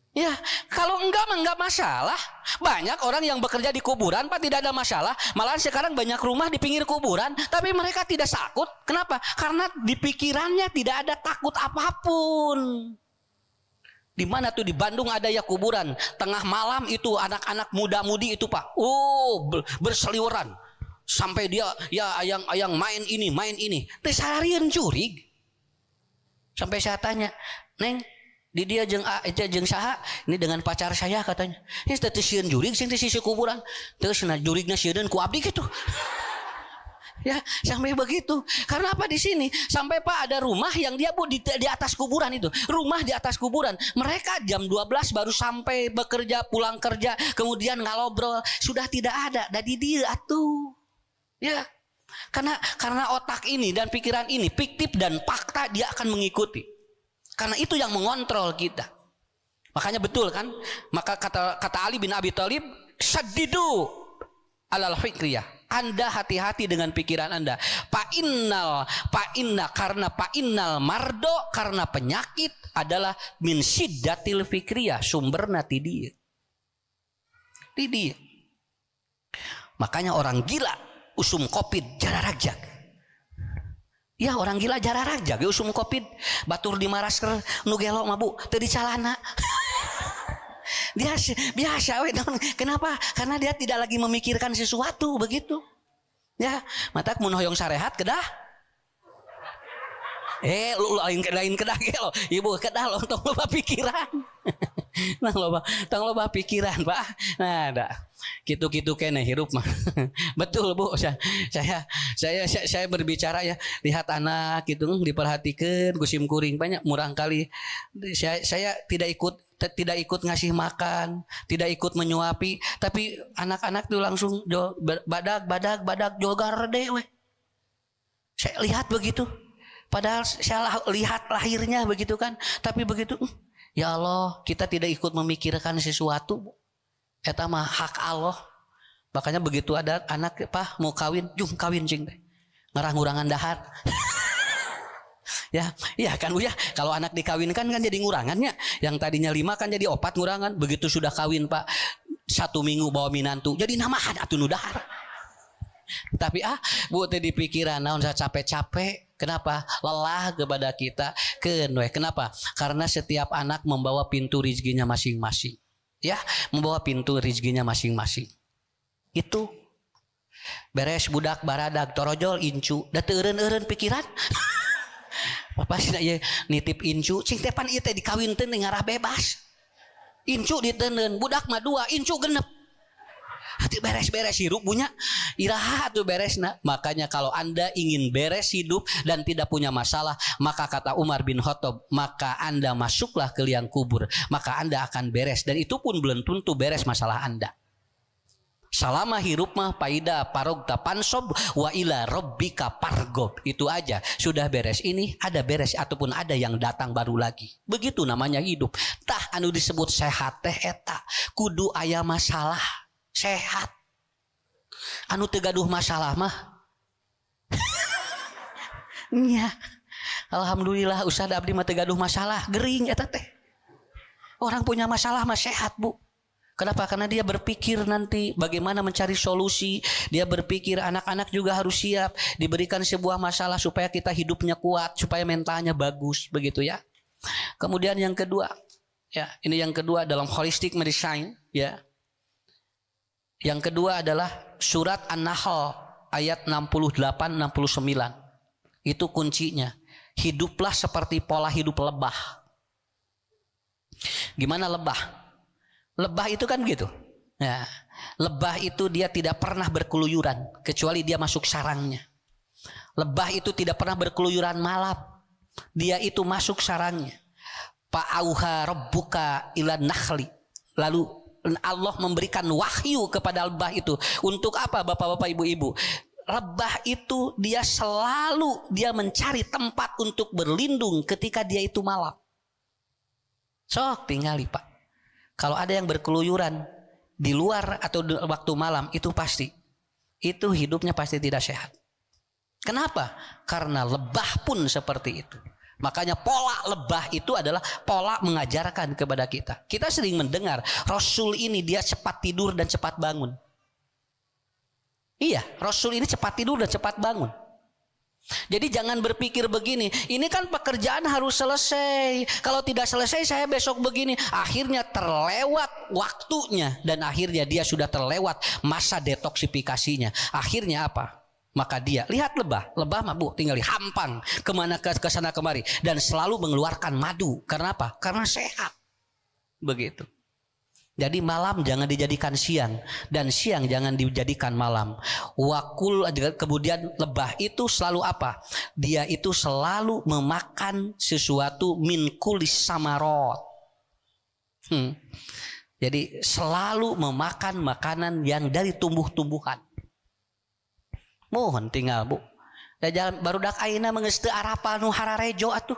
Ya, kalau enggak mah enggak masalah. Banyak orang yang bekerja di kuburan Pak tidak ada masalah. Malahan sekarang banyak rumah di pinggir kuburan, tapi mereka tidak takut. Kenapa? Karena di pikirannya tidak ada takut apapun. Di mana tuh di Bandung ada ya kuburan, tengah malam itu anak-anak muda-mudi itu Pak. Berseliweran. Sampai dia ya ayang main ini. Teh seharian curig. Sampai saya tanya, "Neng, di dia jeung saha ini dengan pacar saya," katanya. Ini teh sieun jurig sing teh sisi kuburan. Terus jurigna sieun ku abdi gitu. Ya, sampai begitu. Karena apa di sini? Sampai Pak ada rumah yang dia Bu di atas kuburan itu. Rumah di atas kuburan. Mereka jam 12 baru sampai bekerja, pulang kerja, kemudian ngalobrol, sudah tidak ada. Dari dia atuh. Ya. Karena otak ini dan pikiran ini fiktif dan fakta dia akan mengikuti. Karena itu yang mengontrol kita. Makanya betul kan? Maka kata Ali bin Abi Thalib, "Saddidu alal fikriyah." Anda hati-hati dengan pikiran Anda. Karena mardo, karena penyakit adalah min syiddatil fikriyah, sumberna ti dieu. Ti dieu. Makanya orang gila usum kopid jararagjag. Ya orang gila jararagjag usum kopid batur di marasker nu gelo mah Bu teu dicalana. Dia biasa we. Kenapa? Karena dia tidak lagi memikirkan sesuatu begitu. Ya, matak mun hoyong sarehat kedah. Lain kedah ge lo. Ibu kedah lo tong loba pikiran. Tong loba pikiran, Pak. Nah, dah. Gitu-gitu kene hirup mah. Betul Bu, saya berbicara ya, lihat anak gitu diperhatikan gusim kuring banyak murang kali. Saya tidak ikut ngasih makan, tidak ikut menyuapi, tapi anak-anak tuh langsung badak jogar deh we. Saya lihat begitu. Padahal saya lihat lahirnya begitu kan, tapi begitu ya Allah, kita tidak ikut memikirkan sesuatu. Eta mah hak Allah. Makanya begitu ada anak Pak mau kawin, jung kawin cing teh. Ngarang-ngurangan dahar. Ya kan Bu ya. Kalau anak dikawinkan kan jadi ngurangannya. Yang tadinya 5 kan jadi 4 ngurangan. Begitu sudah kawin Pak 1 minggu bawa minantu. Jadi namahan atuh nu dahar. Tapi Bu teh di pikiran naon saya capek-capek. Kenapa? Lelah kepada kita. Kenapa? Karena setiap anak membawa pintu rezekinya masing-masing. Ya, membawa pintu rezekinya masing-masing. Itu beres budak baradag torojol incu da teu eureun-eureun pikiran. Papa sih nitip incu cing tepan ieu teh dikawinkeun ngarah bebas. Incu diteuneun budak mah 2 incu genep. Hati beres-beres hirup punya iraha tuh beresna. Makanya kalau Anda ingin beres hidup dan tidak punya masalah, maka kata Umar bin Khattab, maka Anda masuklah ke liang kubur, maka Anda akan beres. Dan itu pun belum tentu beres masalah Anda. Salama hirup mah paida parogta pansob wa ila rabbika pargob. Itu aja sudah beres. Ini ada beres ataupun ada yang datang baru lagi. Begitu namanya hidup. Tah anu disebut sehat teh eta kudu aya masalah. Sehat. Anu teu gaduh masalah mah. Nya. Alhamdulillah Ustaz abdi mah teu gaduh masalah, gering eta teh. Orang punya masalah mah sehat, Bu. Kenapa? Karena dia berpikir nanti bagaimana mencari solusi. Dia berpikir anak-anak juga harus siap diberikan sebuah masalah supaya kita hidupnya kuat, supaya mentalnya bagus, begitu ya. Kemudian yang kedua, ya, ini yang kedua dalam holistic medicine, ya. Yang kedua adalah surat An-Nahl ayat 68-69. Itu kuncinya. Hiduplah seperti pola hidup lebah. Gimana lebah? Lebah itu kan gitu. Ya, lebah itu dia tidak pernah berkeluyuran kecuali dia masuk sarangnya. Lebah itu tidak pernah berkeluyuran malam. Dia itu masuk sarangnya. Fa'auha rabbuka ilan nakhli. Lalu Allah memberikan wahyu kepada lebah itu. Untuk apa Bapak-bapak Ibu-ibu? Lebah itu dia selalu mencari tempat untuk berlindung ketika dia itu malam. Sok tinggali Pak. Kalau ada yang berkeluyuran di luar atau waktu malam itu pasti. Itu hidupnya pasti tidak sehat. Kenapa? Karena lebah pun seperti itu. Makanya pola lebah itu adalah pola mengajarkan kepada kita. Kita sering mendengar Rasul ini dia cepat tidur dan cepat bangun. Iya, Rasul ini cepat tidur dan cepat bangun. Jadi jangan berpikir begini, ini kan pekerjaan harus selesai. Kalau tidak selesai saya besok begini. Akhirnya terlewat waktunya dan akhirnya dia sudah terlewat masa detoksifikasinya. Akhirnya apa? Maka dia lihat lebah mah bu tinggal hampang kemana ke sana kemari dan selalu mengeluarkan madu. Karena apa? Karena sehat. Begitu. Jadi malam jangan dijadikan siang dan siang jangan dijadikan malam. Wakul kemudian lebah itu selalu apa? Dia itu selalu memakan sesuatu min kulis samarot. Jadi selalu memakan makanan yang dari tumbuh-tumbuhan. Mohon tinggal bu. Da jalan barudak ayeuna mah geus teu arapal nu hararejo atuh.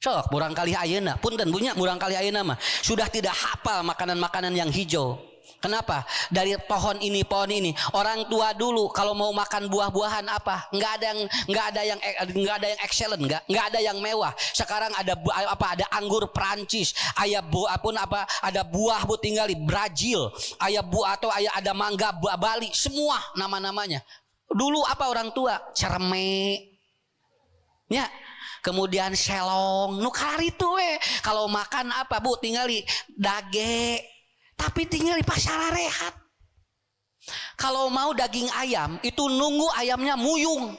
Sok murang kali ayeuna, punten punya murang kali ayeuna mah sudah tidak hafal makanan-makanan yang hijau. Kenapa? Dari pohon ini orang tua dulu kalau mau makan buah-buahan apa? Enggak ada yang excellent, enggak ada yang mewah. Sekarang ada ada anggur Perancis, aya ada buah bu tinggali Brazil, aya buah atau ada mangga Bali, semua nama-namanya. Dulu apa orang tua? Cerme. Ya. Kemudian selong. Nu karitu we. Kalau makan apa bu? Tinggali dage. Tapi tinggali pasar rehat. Kalau mau daging ayam itu nunggu ayamnya muyung.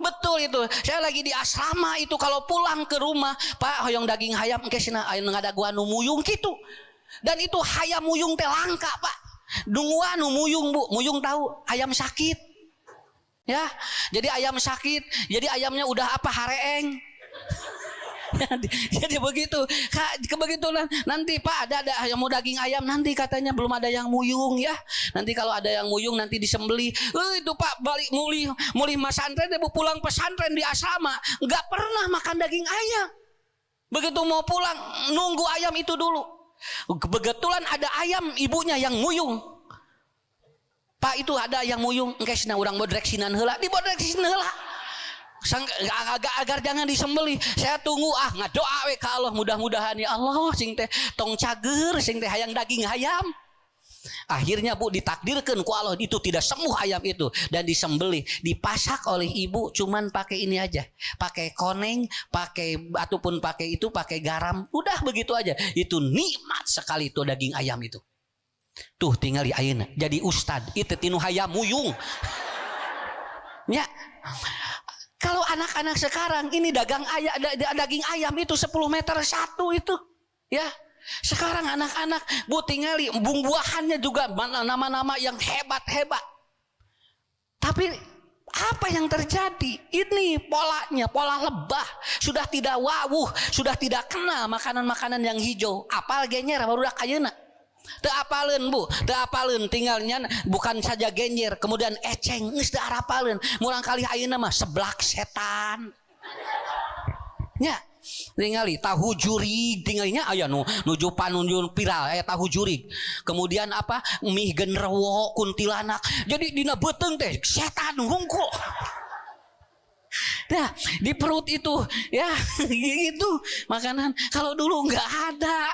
Betul itu. Saya lagi di asrama itu kalau pulang ke rumah, Pak hoyong daging ayam engke cenah aya ngada gua nu muyung gitu. Dan itu hayam muyung teh langka, Pak. Dunguan nu muyung bu, muyung tahu ayam sakit, ya. Jadi ayam sakit, jadi ayamnya udah apa hareeng. Jadi begitu, kebetulan nanti Pak ada yang mau daging ayam nanti katanya belum ada yang muyung ya. Nanti kalau ada yang muyung nanti disembeli. Itu Pak balik mulih pesantren, pulang pesantren di asrama nggak pernah makan daging ayam. Begitu mau pulang nunggu ayam itu dulu. Kebetulan ada ayam ibunya yang muyung. Pak itu ada yang muyung, engke cenah urang bodrek sinan heula, dibodrek sinan heula. Agar jangan disembeli. Saya tunggu ngadoa we ka Allah mudah-mudahan ya Allah sing teh tong cager sing teh hayang daging ayam. Akhirnya bu ditakdirkan ku Allah itu tidak sembuh ayam itu dan disembelih, dipasak oleh ibu cuman pakai ini aja, pakai koneng, ataupun pakai garam, udah begitu aja. Itu nikmat sekali itu daging ayam itu. Tuh tinggal di ayeuna jadi ustad itu tinu hayam muyung. Ya. Kalau anak-anak sekarang ini daging ayam itu 10 meter satu itu, ya. Sekarang anak-anak bu tingali buah-buahannya juga nama-nama yang hebat-hebat. Tapi apa yang terjadi? Ini polanya, pola lebah. Sudah tidak wawuh, sudah tidak kenal makanan-makanan yang hijau. Apal genyer barudak ayeuna. Teu apaleun bu, teu apaleun tinggalnya bukan saja genyer, kemudian eceng geus teu apaleun. Murang kali ayeuna mah seblak setan. Nya. Tingali tahu jurig tinggalnya aya nuju panunjun viral aya tahu jurig. Kemudian apa mie genderuwo kuntilanak. Jadi dina beuteung teh setan hungkul. Nah, di perut itu ya gitu makanan. Kalau dulu enggak ada.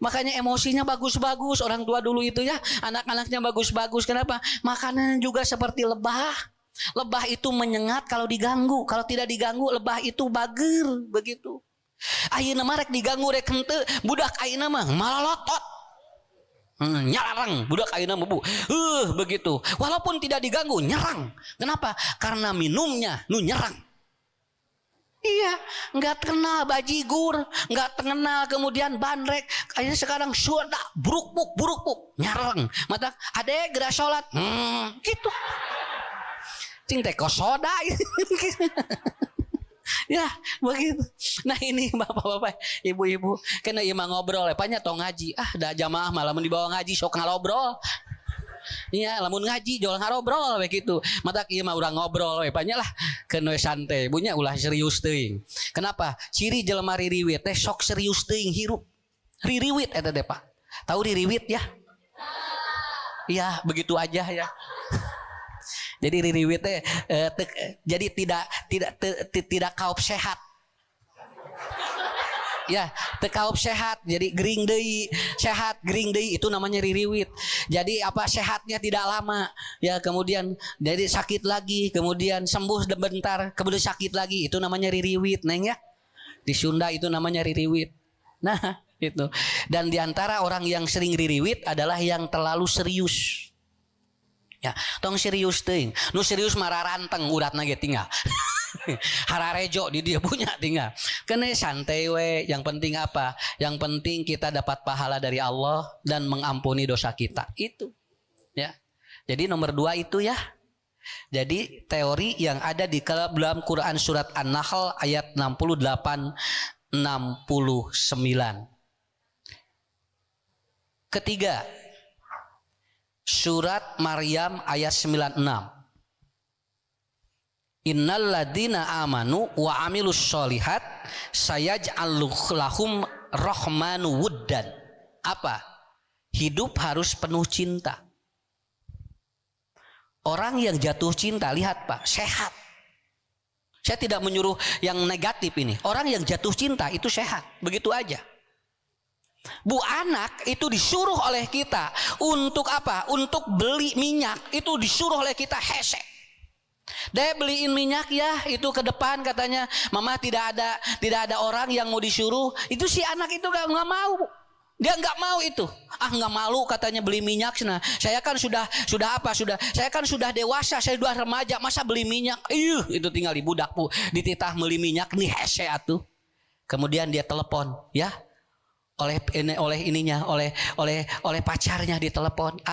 Makanya emosinya bagus-bagus orang tua dulu itu ya, anak-anaknya bagus-bagus. Kenapa? Makanan juga seperti lebah. Lebah itu menyengat kalau diganggu, kalau tidak diganggu lebah itu bager begitu. Ayeuna mah rek diganggu rek henteu, budak ayeuna mah malolotot. Nyarang budak ayeuna mah bu. Begitu. Walaupun tidak diganggu nyerang. Kenapa? Karena minumnya nu nyerang. Iya, enggak kenal bajigur, enggak kenal kemudian bandrek. Ayeuna sekarang sudah buruk-buruk nyerang. Mata adek geura salat. Gitu. Cing teh soda ya begitu. Nah ini bapak-bapak ibu-ibu kena imah ngobrol lepanya tong ngaji dah jamaah malah lamun dibawa ngaji sok ngalobrol iya lamun ngaji jual ngarobrol begitu mata ieu mah urang ngobrol lepanya lah keun we santai bunya ulah serius teuing. Kenapa? Ciri jelema ririwit teh sok serius teuing hirup. Ririwit eta teh Pak. Tahu ririwit ya? Iya begitu aja ya. Jadi ririwit teh jadi tidak kaup sehat. Ya, tekaup sehat, jadi gering deui, sehat gering deui, itu namanya ririwit. Jadi apa, sehatnya tidak lama, ya kemudian jadi sakit lagi, kemudian sembuh sebentar, kemudian sakit lagi, itu namanya ririwit, neng ya. Di Sunda itu namanya ririwit. Nah, itu. Dan diantara orang yang sering ririwit adalah yang terlalu serius. Ya, tong serius teuing. Nu serius mararanteng uratna ge tinggal. Hararejo di dia punya tinggal. Kene santai we. Yang penting apa? Yang penting kita dapat pahala dari Allah dan mengampuni dosa kita. Itu. Ya. Jadi nomor 2 itu ya. Jadi teori yang ada di dalam Quran surat An-Nahl ayat 68 69. Ketiga, surat Maryam ayat 96. Innal ladzina amanu wa amilus solihat sayaj'al lahum rahmanu wuddan. Apa? Hidup harus penuh cinta. Orang yang jatuh cinta, lihat Pak, sehat. Saya tidak menyuruh yang negatif ini. Orang yang jatuh cinta itu sehat, begitu aja. Bu, anak itu disuruh oleh kita untuk apa? Untuk beli minyak, itu disuruh oleh kita hese. Dia beliin minyak ya, itu ke depan katanya, mama tidak ada orang yang mau disuruh. Itu si anak itu nggak mau, Bu. Dia nggak mau itu. Nggak malu katanya beli minyak. Nah, saya kan sudah saya kan sudah dewasa, saya sudah remaja, masa beli minyak? Itu tinggal di budak, Bu. Dititah beli minyak nih hese atuh. Kemudian dia telepon, ya. Oleh pacarnya ditelepon.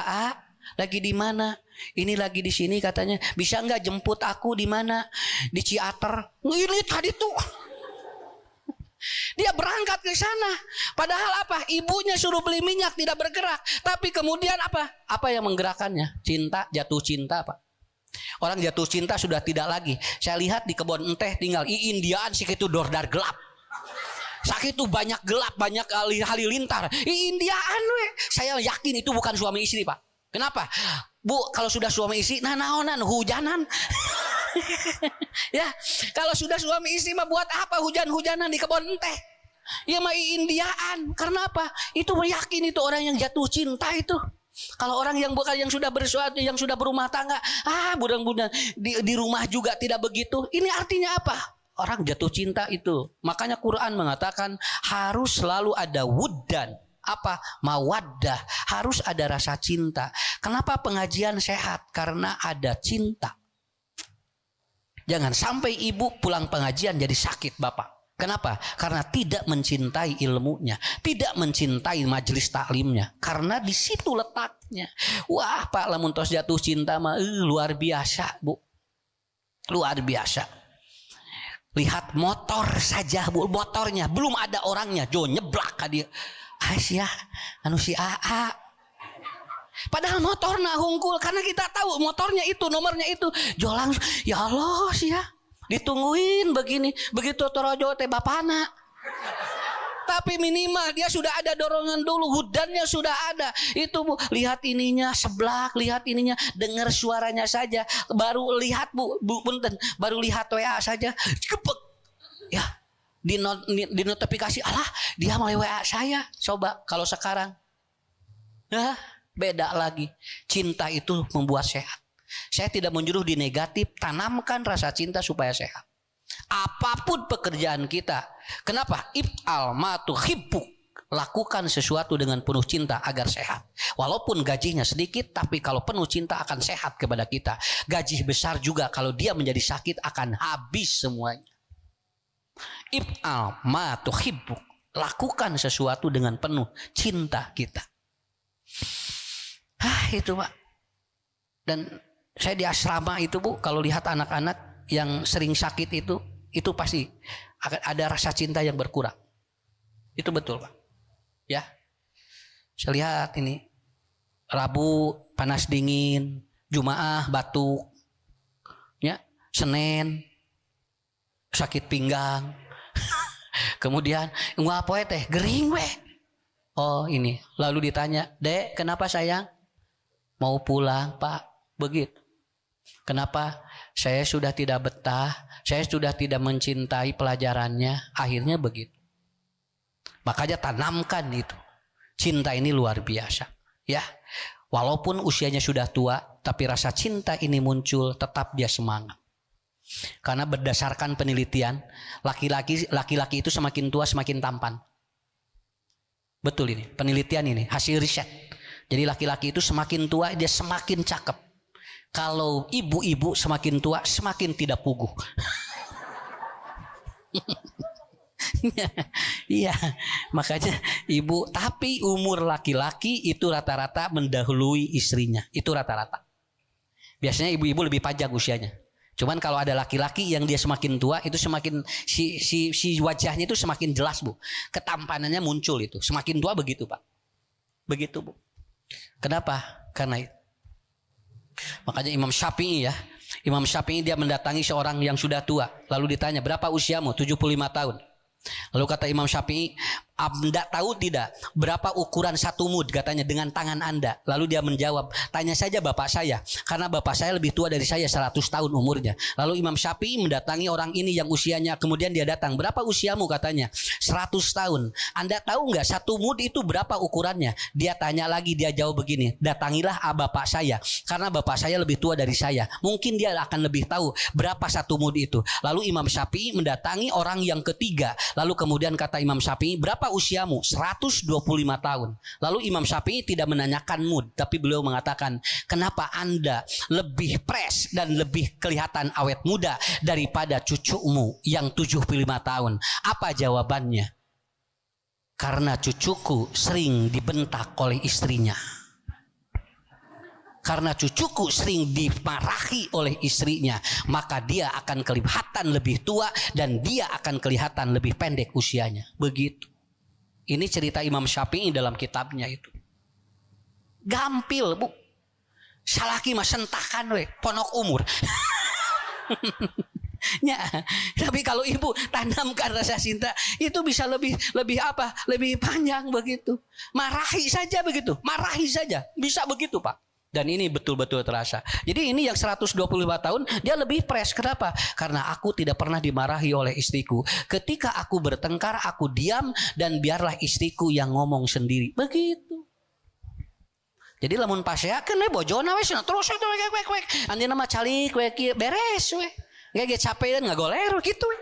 Lagi di mana? Ini lagi di sini katanya. Bisa nggak jemput aku di mana? Di Ciater. Ini tadi tuh. Dia berangkat ke sana. Padahal apa? Ibunya suruh beli minyak, tidak bergerak. Tapi kemudian apa? Apa yang menggerakkannya? Cinta, jatuh cinta, Pak. Orang jatuh cinta sudah tidak lagi. Saya lihat di kebun teh tinggal Indiaan sih itu dordar gelap. Sakit itu banyak gelap, banyak halilintar. Indiaan we. Saya yakin itu bukan suami istri, Pak. Kenapa? Bu, kalau sudah suami istri, naonan hujanan. Ya, kalau sudah suami istri mah buat apa hujan-hujanan di kebun teh? Ya mah Indiaan. Karena apa? Itu yakin itu orang yang jatuh cinta itu. Kalau orang yang bukan yang sudah bersuatu, yang sudah berumah tangga, budak-budak di rumah juga tidak begitu. Ini artinya apa? Orang jatuh cinta itu. Makanya Quran mengatakan harus selalu ada wuddan. Apa? Mawaddah. Harus ada rasa cinta. Kenapa pengajian sehat? Karena ada cinta. Jangan sampai ibu pulang pengajian jadi sakit bapak. Kenapa? Karena tidak mencintai ilmunya, tidak mencintai majelis taklimnya. Karena di situ letaknya. Wah, Pak, lamun tos jatuh cinta mah luar biasa, Bu. Luar biasa. Lihat motor saja, Bu, motornya belum ada orangnya, jo nyeblak ka dia. Aisyah, anu si AA. Padahal motornya hungkul karena kita tahu motornya itu, nomornya itu. Jo langsung, ya Allah sih ya. Ditungguin begini, begitu torojo teh bapana. Tapi minimal dia sudah ada dorongan dulu, hudannya sudah ada. Itu Bu, lihat ininya seblak, lihat ininya, dengar suaranya saja. Baru lihat Bu punten, baru lihat WA saja. Cepet. Ya. Di notifikasi, alah dia mulai WA saya. Coba kalau sekarang. Beda lagi. Cinta itu membuat sehat. Saya tidak menyuruh di negatif, tanamkan rasa cinta supaya sehat. Apapun pekerjaan kita. Kenapa? If'al ma tuhibbu. Lakukan sesuatu dengan penuh cinta agar sehat. Walaupun gajinya sedikit, tapi kalau penuh cinta akan sehat kepada kita. Gaji besar juga kalau dia menjadi sakit akan habis semuanya. If'al ma tuhibbu. Lakukan sesuatu dengan penuh cinta kita. Itu Pak. Dan saya di asrama itu Bu, kalau lihat anak-anak yang sering sakit itu pasti akan ada rasa cinta yang berkurang. Itu betul Pak. Ya. Saya lihat ini Rabu panas dingin, Jumaah batuk. Ya, Senin sakit pinggang. Kemudian ngapoe teh gering we. Oh, ini. Lalu ditanya, "Dek, kenapa sayang?" "Mau pulang, Pak." Begitu. Kenapa? Saya sudah tidak betah, saya sudah tidak mencintai pelajarannya, akhirnya begitu. Makanya tanamkan itu. Cinta ini luar biasa, ya. Walaupun usianya sudah tua, tapi rasa cinta ini muncul, tetap dia semangat. Karena berdasarkan penelitian, laki-laki itu semakin tua semakin tampan. Betul ini, penelitian ini, hasil riset. Jadi laki-laki itu semakin tua dia semakin cakep. Kalau ibu-ibu semakin tua semakin tidak puguh. Iya, makanya ibu, tapi umur laki-laki itu rata-rata mendahului istrinya. Itu rata-rata. Biasanya ibu-ibu lebih panjang usianya. Cuman kalau ada laki-laki yang dia semakin tua itu semakin si wajahnya itu semakin jelas, Bu. Ketampanannya muncul itu. Semakin tua begitu, Pak. Begitu, Bu. Kenapa? Karena itu. Makanya Imam Syafi'i ya. Imam Syafi'i dia mendatangi seorang yang sudah tua. Lalu ditanya, berapa usiamu? 75 tahun. Lalu kata Imam Syafi'i, Anda tahu tidak berapa ukuran satu mud, katanya, dengan tangan Anda. Lalu dia menjawab, tanya saja bapak saya, karena bapak saya lebih tua dari saya 100 tahun umurnya. Lalu Imam Syafi'i mendatangi orang ini yang usianya, kemudian dia datang, berapa usiamu, katanya, 100 tahun. Anda tahu nggak satu mud itu berapa ukurannya? Dia tanya lagi, dia jawab begini, datangilah bapak saya, karena bapak saya lebih tua dari saya. Mungkin dia akan lebih tahu berapa satu mud itu. Lalu Imam Syafi'i mendatangi orang yang ketiga. Lalu kemudian kata Imam Syafi'i, berapa usiamu? 125 tahun. Lalu Imam Syafi'i tidak menanyakan mud, tapi beliau mengatakan, kenapa Anda lebih fresh dan lebih kelihatan awet muda daripada cucumu yang 75 tahun? Apa jawabannya? Karena cucuku sering dibentak oleh istrinya. Karena cucuku sering dimarahi oleh istrinya, maka dia akan kelihatan lebih tua dan dia akan kelihatan lebih pendek usianya. Begitu. Ini cerita Imam Syafi'i dalam kitabnya itu. Gampil, Bu. Salaki mah sentakan we, ponok umur. Ya, tapi kalau ibu tanamkan rasa cinta, itu bisa lebih apa? Lebih panjang begitu. Marahi saja begitu, marahi saja. Bisa begitu, Pak. Dan ini betul-betul terasa. Jadi ini yang 125 tahun dia lebih fresh. Kenapa? Karena aku tidak pernah dimarahi oleh istriku. Ketika aku bertengkar, aku diam dan biarlah istriku yang ngomong sendiri. Begitu. Jadi lamun paseakeun we bojona we terus itu wek. Andina mah calik we beres we. Ge capeun ngagoler gitu we.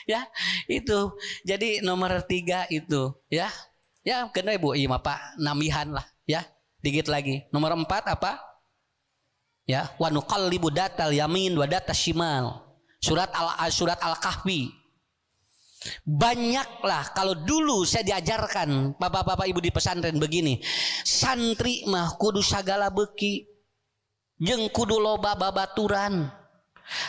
Ya, itu. Jadi nomor 3 itu, ya. Ya, kena Ibu, iya mah Pak, namihan lah, ya. Dikit lagi. Nomor 4 apa? Ya, wa nuqallibu datal yamin wa datas shimal. Surat Al-Kahfi. Banyaklah kalau dulu saya diajarkan bapak-bapak ibu di pesantren begini. Santri mah kudu sagala beki. Jeung kudu loba babaturan.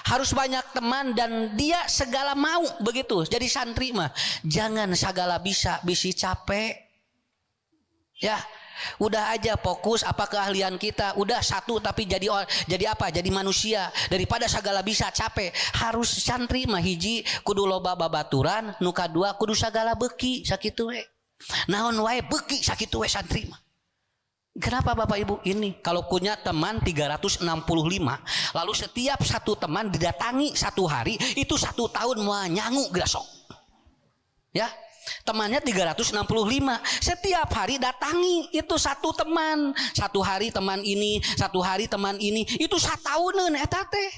Harus banyak teman dan dia segala mau begitu. Jadi santri mah jangan sagala bisa, bisi capek. Ya. Udah aja fokus apa keahlian kita. Udah satu tapi jadi apa? Jadi manusia. Daripada segala bisa capek. Harus santri mah hiji kudu loba babaturan, nu kadua kudu sagala beki sakitu we. Naon wae beki sakitu we santri mah. Kenapa Bapak Ibu? Ini kalau punya teman 365, lalu setiap satu teman didatangi satu hari, itu 1 tahun mau nyangu grasok. Ya. Temannya 365, setiap hari datangi itu satu teman. Satu hari teman ini, satu hari teman ini, itu 1 tahunan eta teh.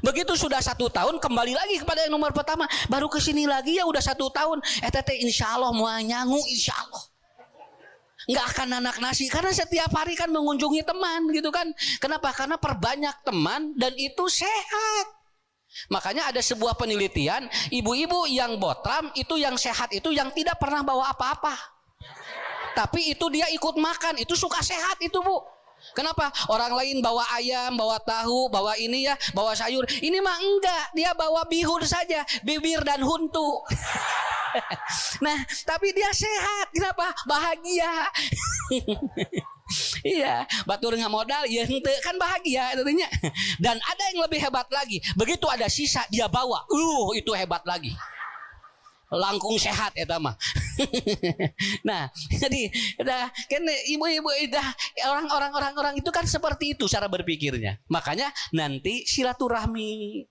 Begitu sudah 1 tahun kembali lagi kepada yang nomor pertama, baru kesini lagi ya udah 1 tahun. Eta teh insya Allah mau nyangu, insya Allah nggak akan anak nasi, karena setiap hari kan mengunjungi teman gitu kan. Kenapa? Karena perbanyak teman dan itu sehat. Makanya ada sebuah penelitian, ibu-ibu yang botram itu yang sehat itu yang tidak pernah bawa apa-apa. Tapi itu dia ikut makan, itu suka sehat itu, Bu. Kenapa? Orang lain bawa ayam, bawa tahu, bawa ini ya, bawa sayur. Ini mah enggak, dia bawa bihun saja, bibir dan huntu. Nah, tapi dia sehat. Kenapa? Bahagia. Iya, batur nggak modal, ya kan bahagia tentunya. Dan ada yang lebih hebat lagi. Begitu ada sisa dia bawa, itu hebat lagi. langkung sehat eta mah. Nah, jadi kan ibu-ibu orang itu kan seperti itu cara berpikirnya. Makanya nanti silaturahmi.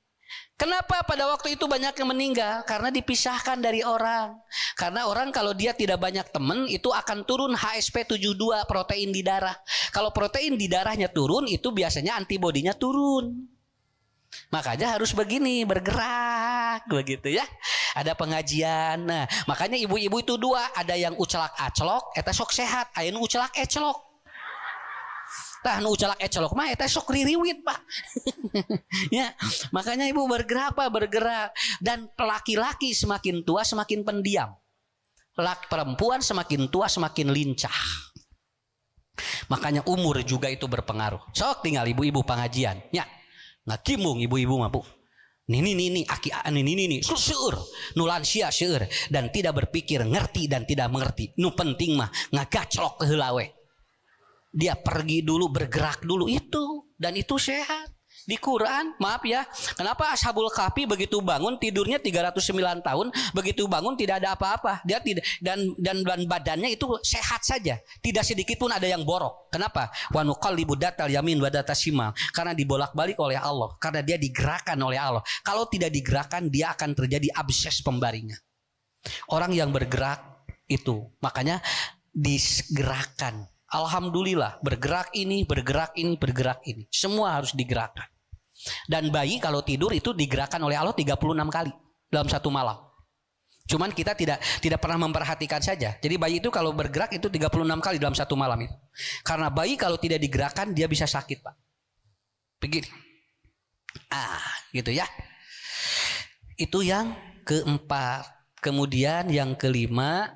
Kenapa pada waktu itu banyak yang meninggal? Karena dipisahkan dari orang. Karena orang kalau dia tidak banyak teman itu akan turun HSP72 protein di darah. Kalau protein di darahnya turun itu biasanya antibodinya turun. Makanya harus begini, bergerak begitu ya. Ada pengajian. Nah, makanya ibu-ibu itu dua, ada yang ucelak aclok, eta sok sehat, aya nu ucelak eclok. Tah nu ucelak eclok mah eta sok ririwit, Pak. Ya, makanya ibu bergerak, Pak, bergerak. Dan laki-laki semakin tua semakin pendiam. Perempuan semakin tua semakin lincah. Makanya umur juga itu berpengaruh. Sok tinggal ibu-ibu pengajian, ya. Ngakimung ibu-ibu mah Bu. Nini aki nini seueur nu lansia seueur dan tidak berpikir ngerti dan tidak mengerti. Nu penting mah ngagaclok heula we. Dia pergi dulu, bergerak dulu itu, dan itu sehat. Di Quran, maaf ya, kenapa Ashabul Kahfi begitu bangun tidurnya 309 tahun, begitu bangun tidak ada apa-apa. Dia tidak dan badannya itu sehat saja, tidak sedikit pun ada yang borok. Kenapa? Wa nuqallibu datal yamin wa datas shimal. Karena dibolak-balik oleh Allah, karena dia digerakkan oleh Allah. Kalau tidak digerakkan, dia akan terjadi abses pembaringan. Orang yang bergerak itu, makanya digerakkan. Alhamdulillah, bergerak ini, semua harus digerakkan. Dan bayi kalau tidur itu digerakkan oleh Allah 36 kali dalam satu malam. Cuman kita tidak pernah memperhatikan saja. Jadi bayi itu kalau bergerak itu 36 kali dalam satu malam itu. Karena bayi kalau tidak digerakkan dia bisa sakit, Pak. Begini. Gitu ya. Itu yang keempat. Kemudian yang kelima,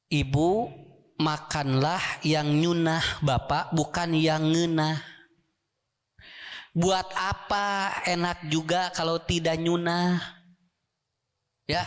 ibu makanlah yang nyunah Bapak, bukan yang ngeunah. Buat apa enak juga kalau tidak nyunah? Ya.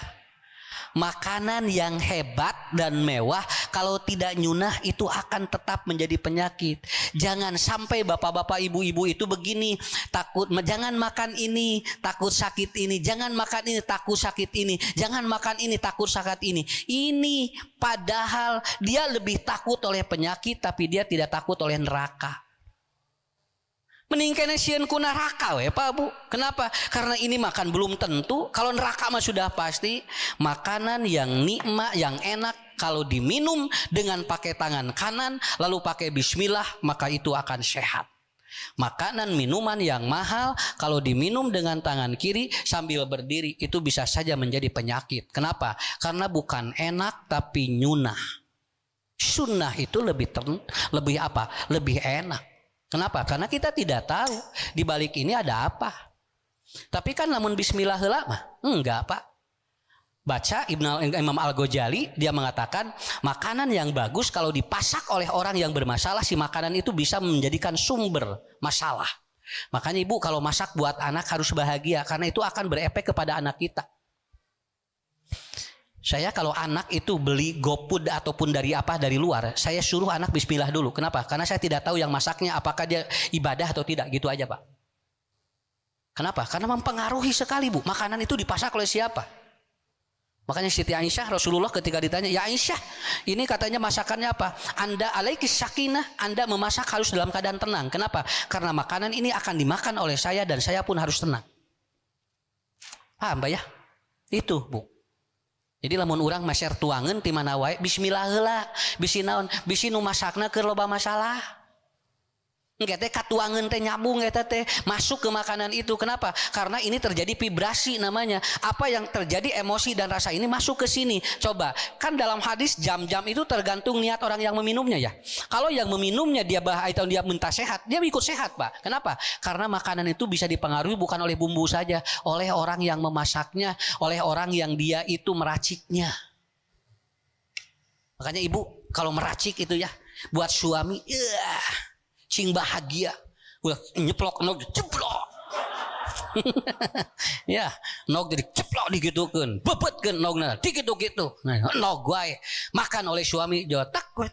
Makanan yang hebat dan mewah kalau tidak nyunah itu akan tetap menjadi penyakit. Jangan sampai bapak-bapak ibu-ibu itu begini, takut jangan makan ini, takut sakit ini, jangan makan ini, takut sakit ini, jangan makan ini, takut sakit ini. Ini padahal dia lebih takut oleh penyakit tapi dia tidak takut oleh neraka. Mending kena sieun ku neraka we Pak Bu. Kenapa? Karena ini makan belum tentu. Kalau neraka mah sudah pasti. Makanan yang nikmat, yang enak, kalau diminum dengan pakai tangan kanan lalu pakai bismillah, maka itu akan sehat. Makanan minuman yang mahal kalau diminum dengan tangan kiri sambil berdiri itu bisa saja menjadi penyakit. Kenapa? Karena bukan enak tapi nyunah. Sunnah itu lebih apa? Lebih enak. Kenapa? Karena kita tidak tahu di balik ini ada apa. Tapi kan namun bismillah heula mah enggak, Pak. Baca Imam Al-Ghazali, dia mengatakan makanan yang bagus kalau dipasak oleh orang yang bermasalah, si makanan itu bisa menjadikan sumber masalah. Makanya ibu kalau masak buat anak harus bahagia karena itu akan berefek kepada anak kita. Saya kalau anak itu beli GoFood ataupun dari luar, saya suruh anak bismillah dulu. Kenapa? Karena saya tidak tahu yang masaknya apakah dia ibadah atau tidak. Gitu aja, Pak. Kenapa? Karena mempengaruhi sekali, Bu. Makanan itu dipasak oleh siapa? Makanya Siti Aisyah, Rasulullah ketika ditanya, ya Aisyah, ini katanya masakannya apa? Anda alaikis sakinah, Anda memasak harus dalam keadaan tenang. Kenapa? Karena makanan ini akan dimakan oleh saya dan saya pun harus tenang. Paham, Mbak ya? Itu, Bu. Jadi lamun urang masyar tuangan ti mana wae bismillah heula, bisi naon? Bisi nu masakna keur loba masalah. Engke teh katuangan teh nyambung eta teh masuk ke makanan itu. Kenapa? Karena ini terjadi vibrasi namanya. Apa yang terjadi emosi dan rasa ini masuk ke sini. Coba, kan dalam hadis jam-jam itu tergantung niat orang yang meminumnya ya. Kalau yang meminumnya dia atau dia minta sehat, dia ikut sehat, Pak. Kenapa? Karena makanan itu bisa dipengaruhi bukan oleh bumbu saja, oleh orang yang memasaknya, oleh orang yang dia itu meraciknya. Makanya ibu kalau meracik itu ya, buat suami, cing bahagia, udah nyeplok nog ceplok, ya nog jadi ceplok digitukan, bebetkan nogna, digitu-gitu, nah nog gue makan oleh suami jotak gue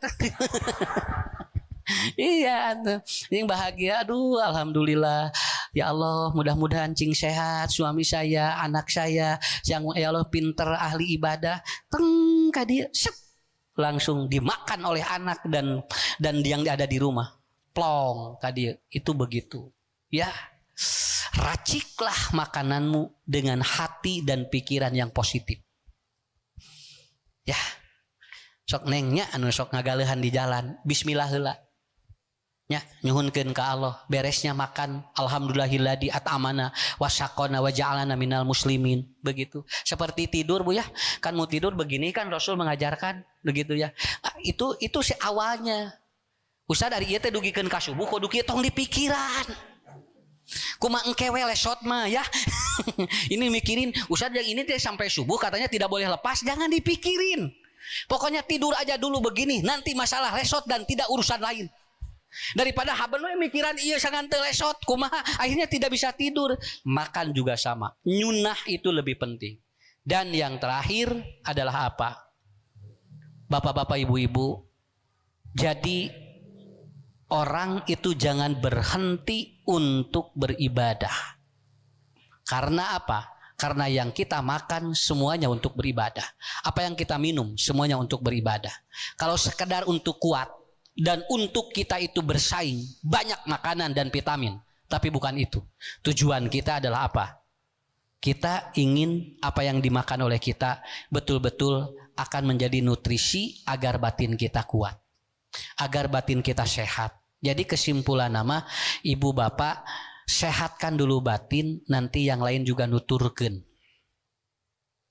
iya tuh, yang bahagia, aduh alhamdulillah. Ya Allah, mudah-mudahan cing sehat, suami saya, anak saya, yang ya Allah pinter, ahli ibadah. Teng ka dieu, langsung dimakan oleh anak dan yang ada di rumah. Plong ka dieu. Itu begitu. Ya. Raciklah makananmu dengan hati dan pikiran yang positif. Ya. Sok nengnya anu sok ngagalehan di jalan, bismillah heula. Nya nyuhunkeun ka Allah, beresnya makan alhamdulillahilladzi at'amana wa saqana wa ja'alana minal muslimin. Begitu. Seperti tidur Bu ya. Kan mau tidur begini kan Rasul mengajarkan begitu ya. Itu si awalnya. Ustaz dari ieu teh dugikeun ka subuh kudu kieu tong dipikiran. Kumaha engke we lesot mah ya. Ini mikirin Ustaz yang ini teh sampai subuh katanya tidak boleh lepas, jangan dipikirin. Pokoknya tidur aja dulu begini, nanti masalah lesot dan tidak urusan lain. Daripada haben we mikiran ieu sangan teu lesot, kumaha akhirnya tidak bisa tidur. Makan juga sama. Nyunah itu lebih penting. Dan yang terakhir adalah apa? Bapak-bapak, ibu-ibu, jadi orang itu jangan berhenti untuk beribadah. Karena apa? Karena yang kita makan semuanya untuk beribadah. Apa yang kita minum semuanya untuk beribadah. Kalau sekedar untuk kuat dan untuk kita itu bersaing, banyak makanan dan vitamin, tapi bukan itu. Tujuan kita adalah apa? Kita ingin apa yang dimakan oleh kita betul-betul akan menjadi nutrisi agar batin kita kuat, agar batin kita sehat. Jadi kesimpulan nama ibu bapak, sehatkan dulu batin, nanti yang lain juga nuturkeun.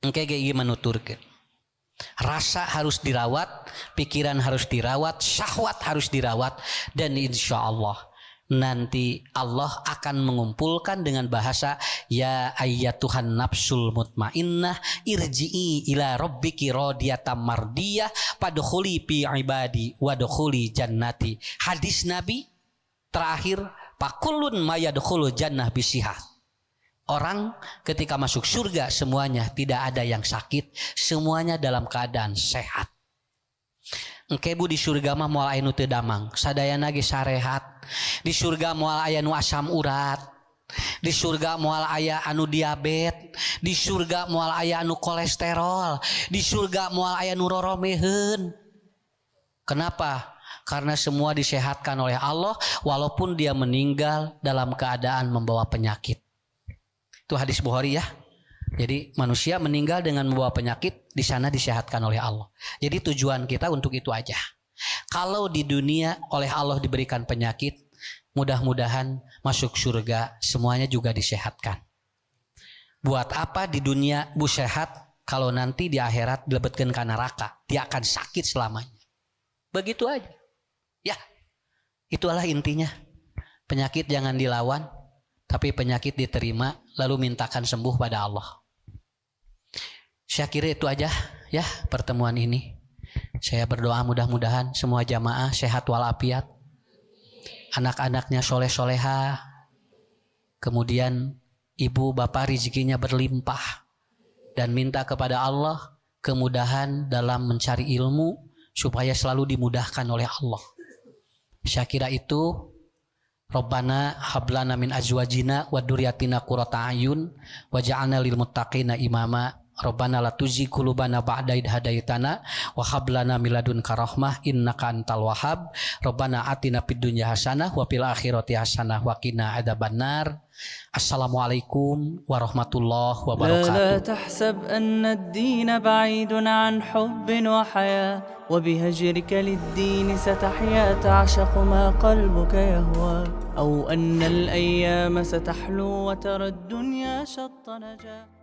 Engke ge ieu menuturkeun. Rasa harus dirawat, pikiran harus dirawat, syahwat harus dirawat, dan insya Allah nanti Allah akan mengumpulkan dengan bahasa ya ayyatuhan nafsul mutmainnah irji'i ila rabbiki radiyatan mardiyah fadkhuli fi ibadi wadkhuli jannati. Hadis Nabi terakhir, fakullun mayadkhulu jannah bisihah. Orang ketika masuk surga semuanya tidak ada yang sakit, semuanya dalam keadaan sehat. Engke Bu di surga mah moal aya nu teu damang, sadayana ge sarehat. Di surga moal aya nu asam urat. Di surga moal aya anu diabetes, di surga moal aya anu kolesterol, di surga moal aya nu roromeheun. Kenapa? Karena semua disehatkan oleh Allah walaupun dia meninggal dalam keadaan membawa penyakit. Itu hadis Bukhari ya. Jadi manusia meninggal dengan membawa penyakit, di sana disehatkan oleh Allah. Jadi tujuan kita untuk itu aja. Kalau di dunia oleh Allah diberikan penyakit, mudah-mudahan masuk surga semuanya juga disehatkan. Buat apa di dunia Bu sehat kalau nanti di akhirat dilebetkeun ka neraka, dia akan sakit selamanya. Begitu aja. Ya, itulah intinya. Penyakit jangan dilawan, tapi penyakit diterima lalu mintakan sembuh pada Allah. Saya kira itu aja ya pertemuan ini. Saya berdoa mudah-mudahan semua jamaah sehat walafiat, anak-anaknya soleh-soleha, kemudian ibu bapak rezekinya berlimpah, dan minta kepada Allah kemudahan dalam mencari ilmu supaya selalu dimudahkan oleh Allah. Saya kira itu. Rabbana hablana min azwajina wa dzurriyyatina qurrata a'yun waj'alna lil muttaqina imama. Rabbana la tuzigh qulubana ba'da idh hadaitana wa hab lana min ladunka rahmah innaka antal wahhab. Rabbana atina fid dunya hasanah wa fil akhirati hasanah wa qina adzabannar. Assalamualaikum warahmatullahi wabarakatuh. لا تحسب أن الدين بعيد عن حب وحياة وبهجرك للدين ستحيا تعشق ما قلبك يهوى أو أن الأيام ستحلو وترى الدنيا شط نجاة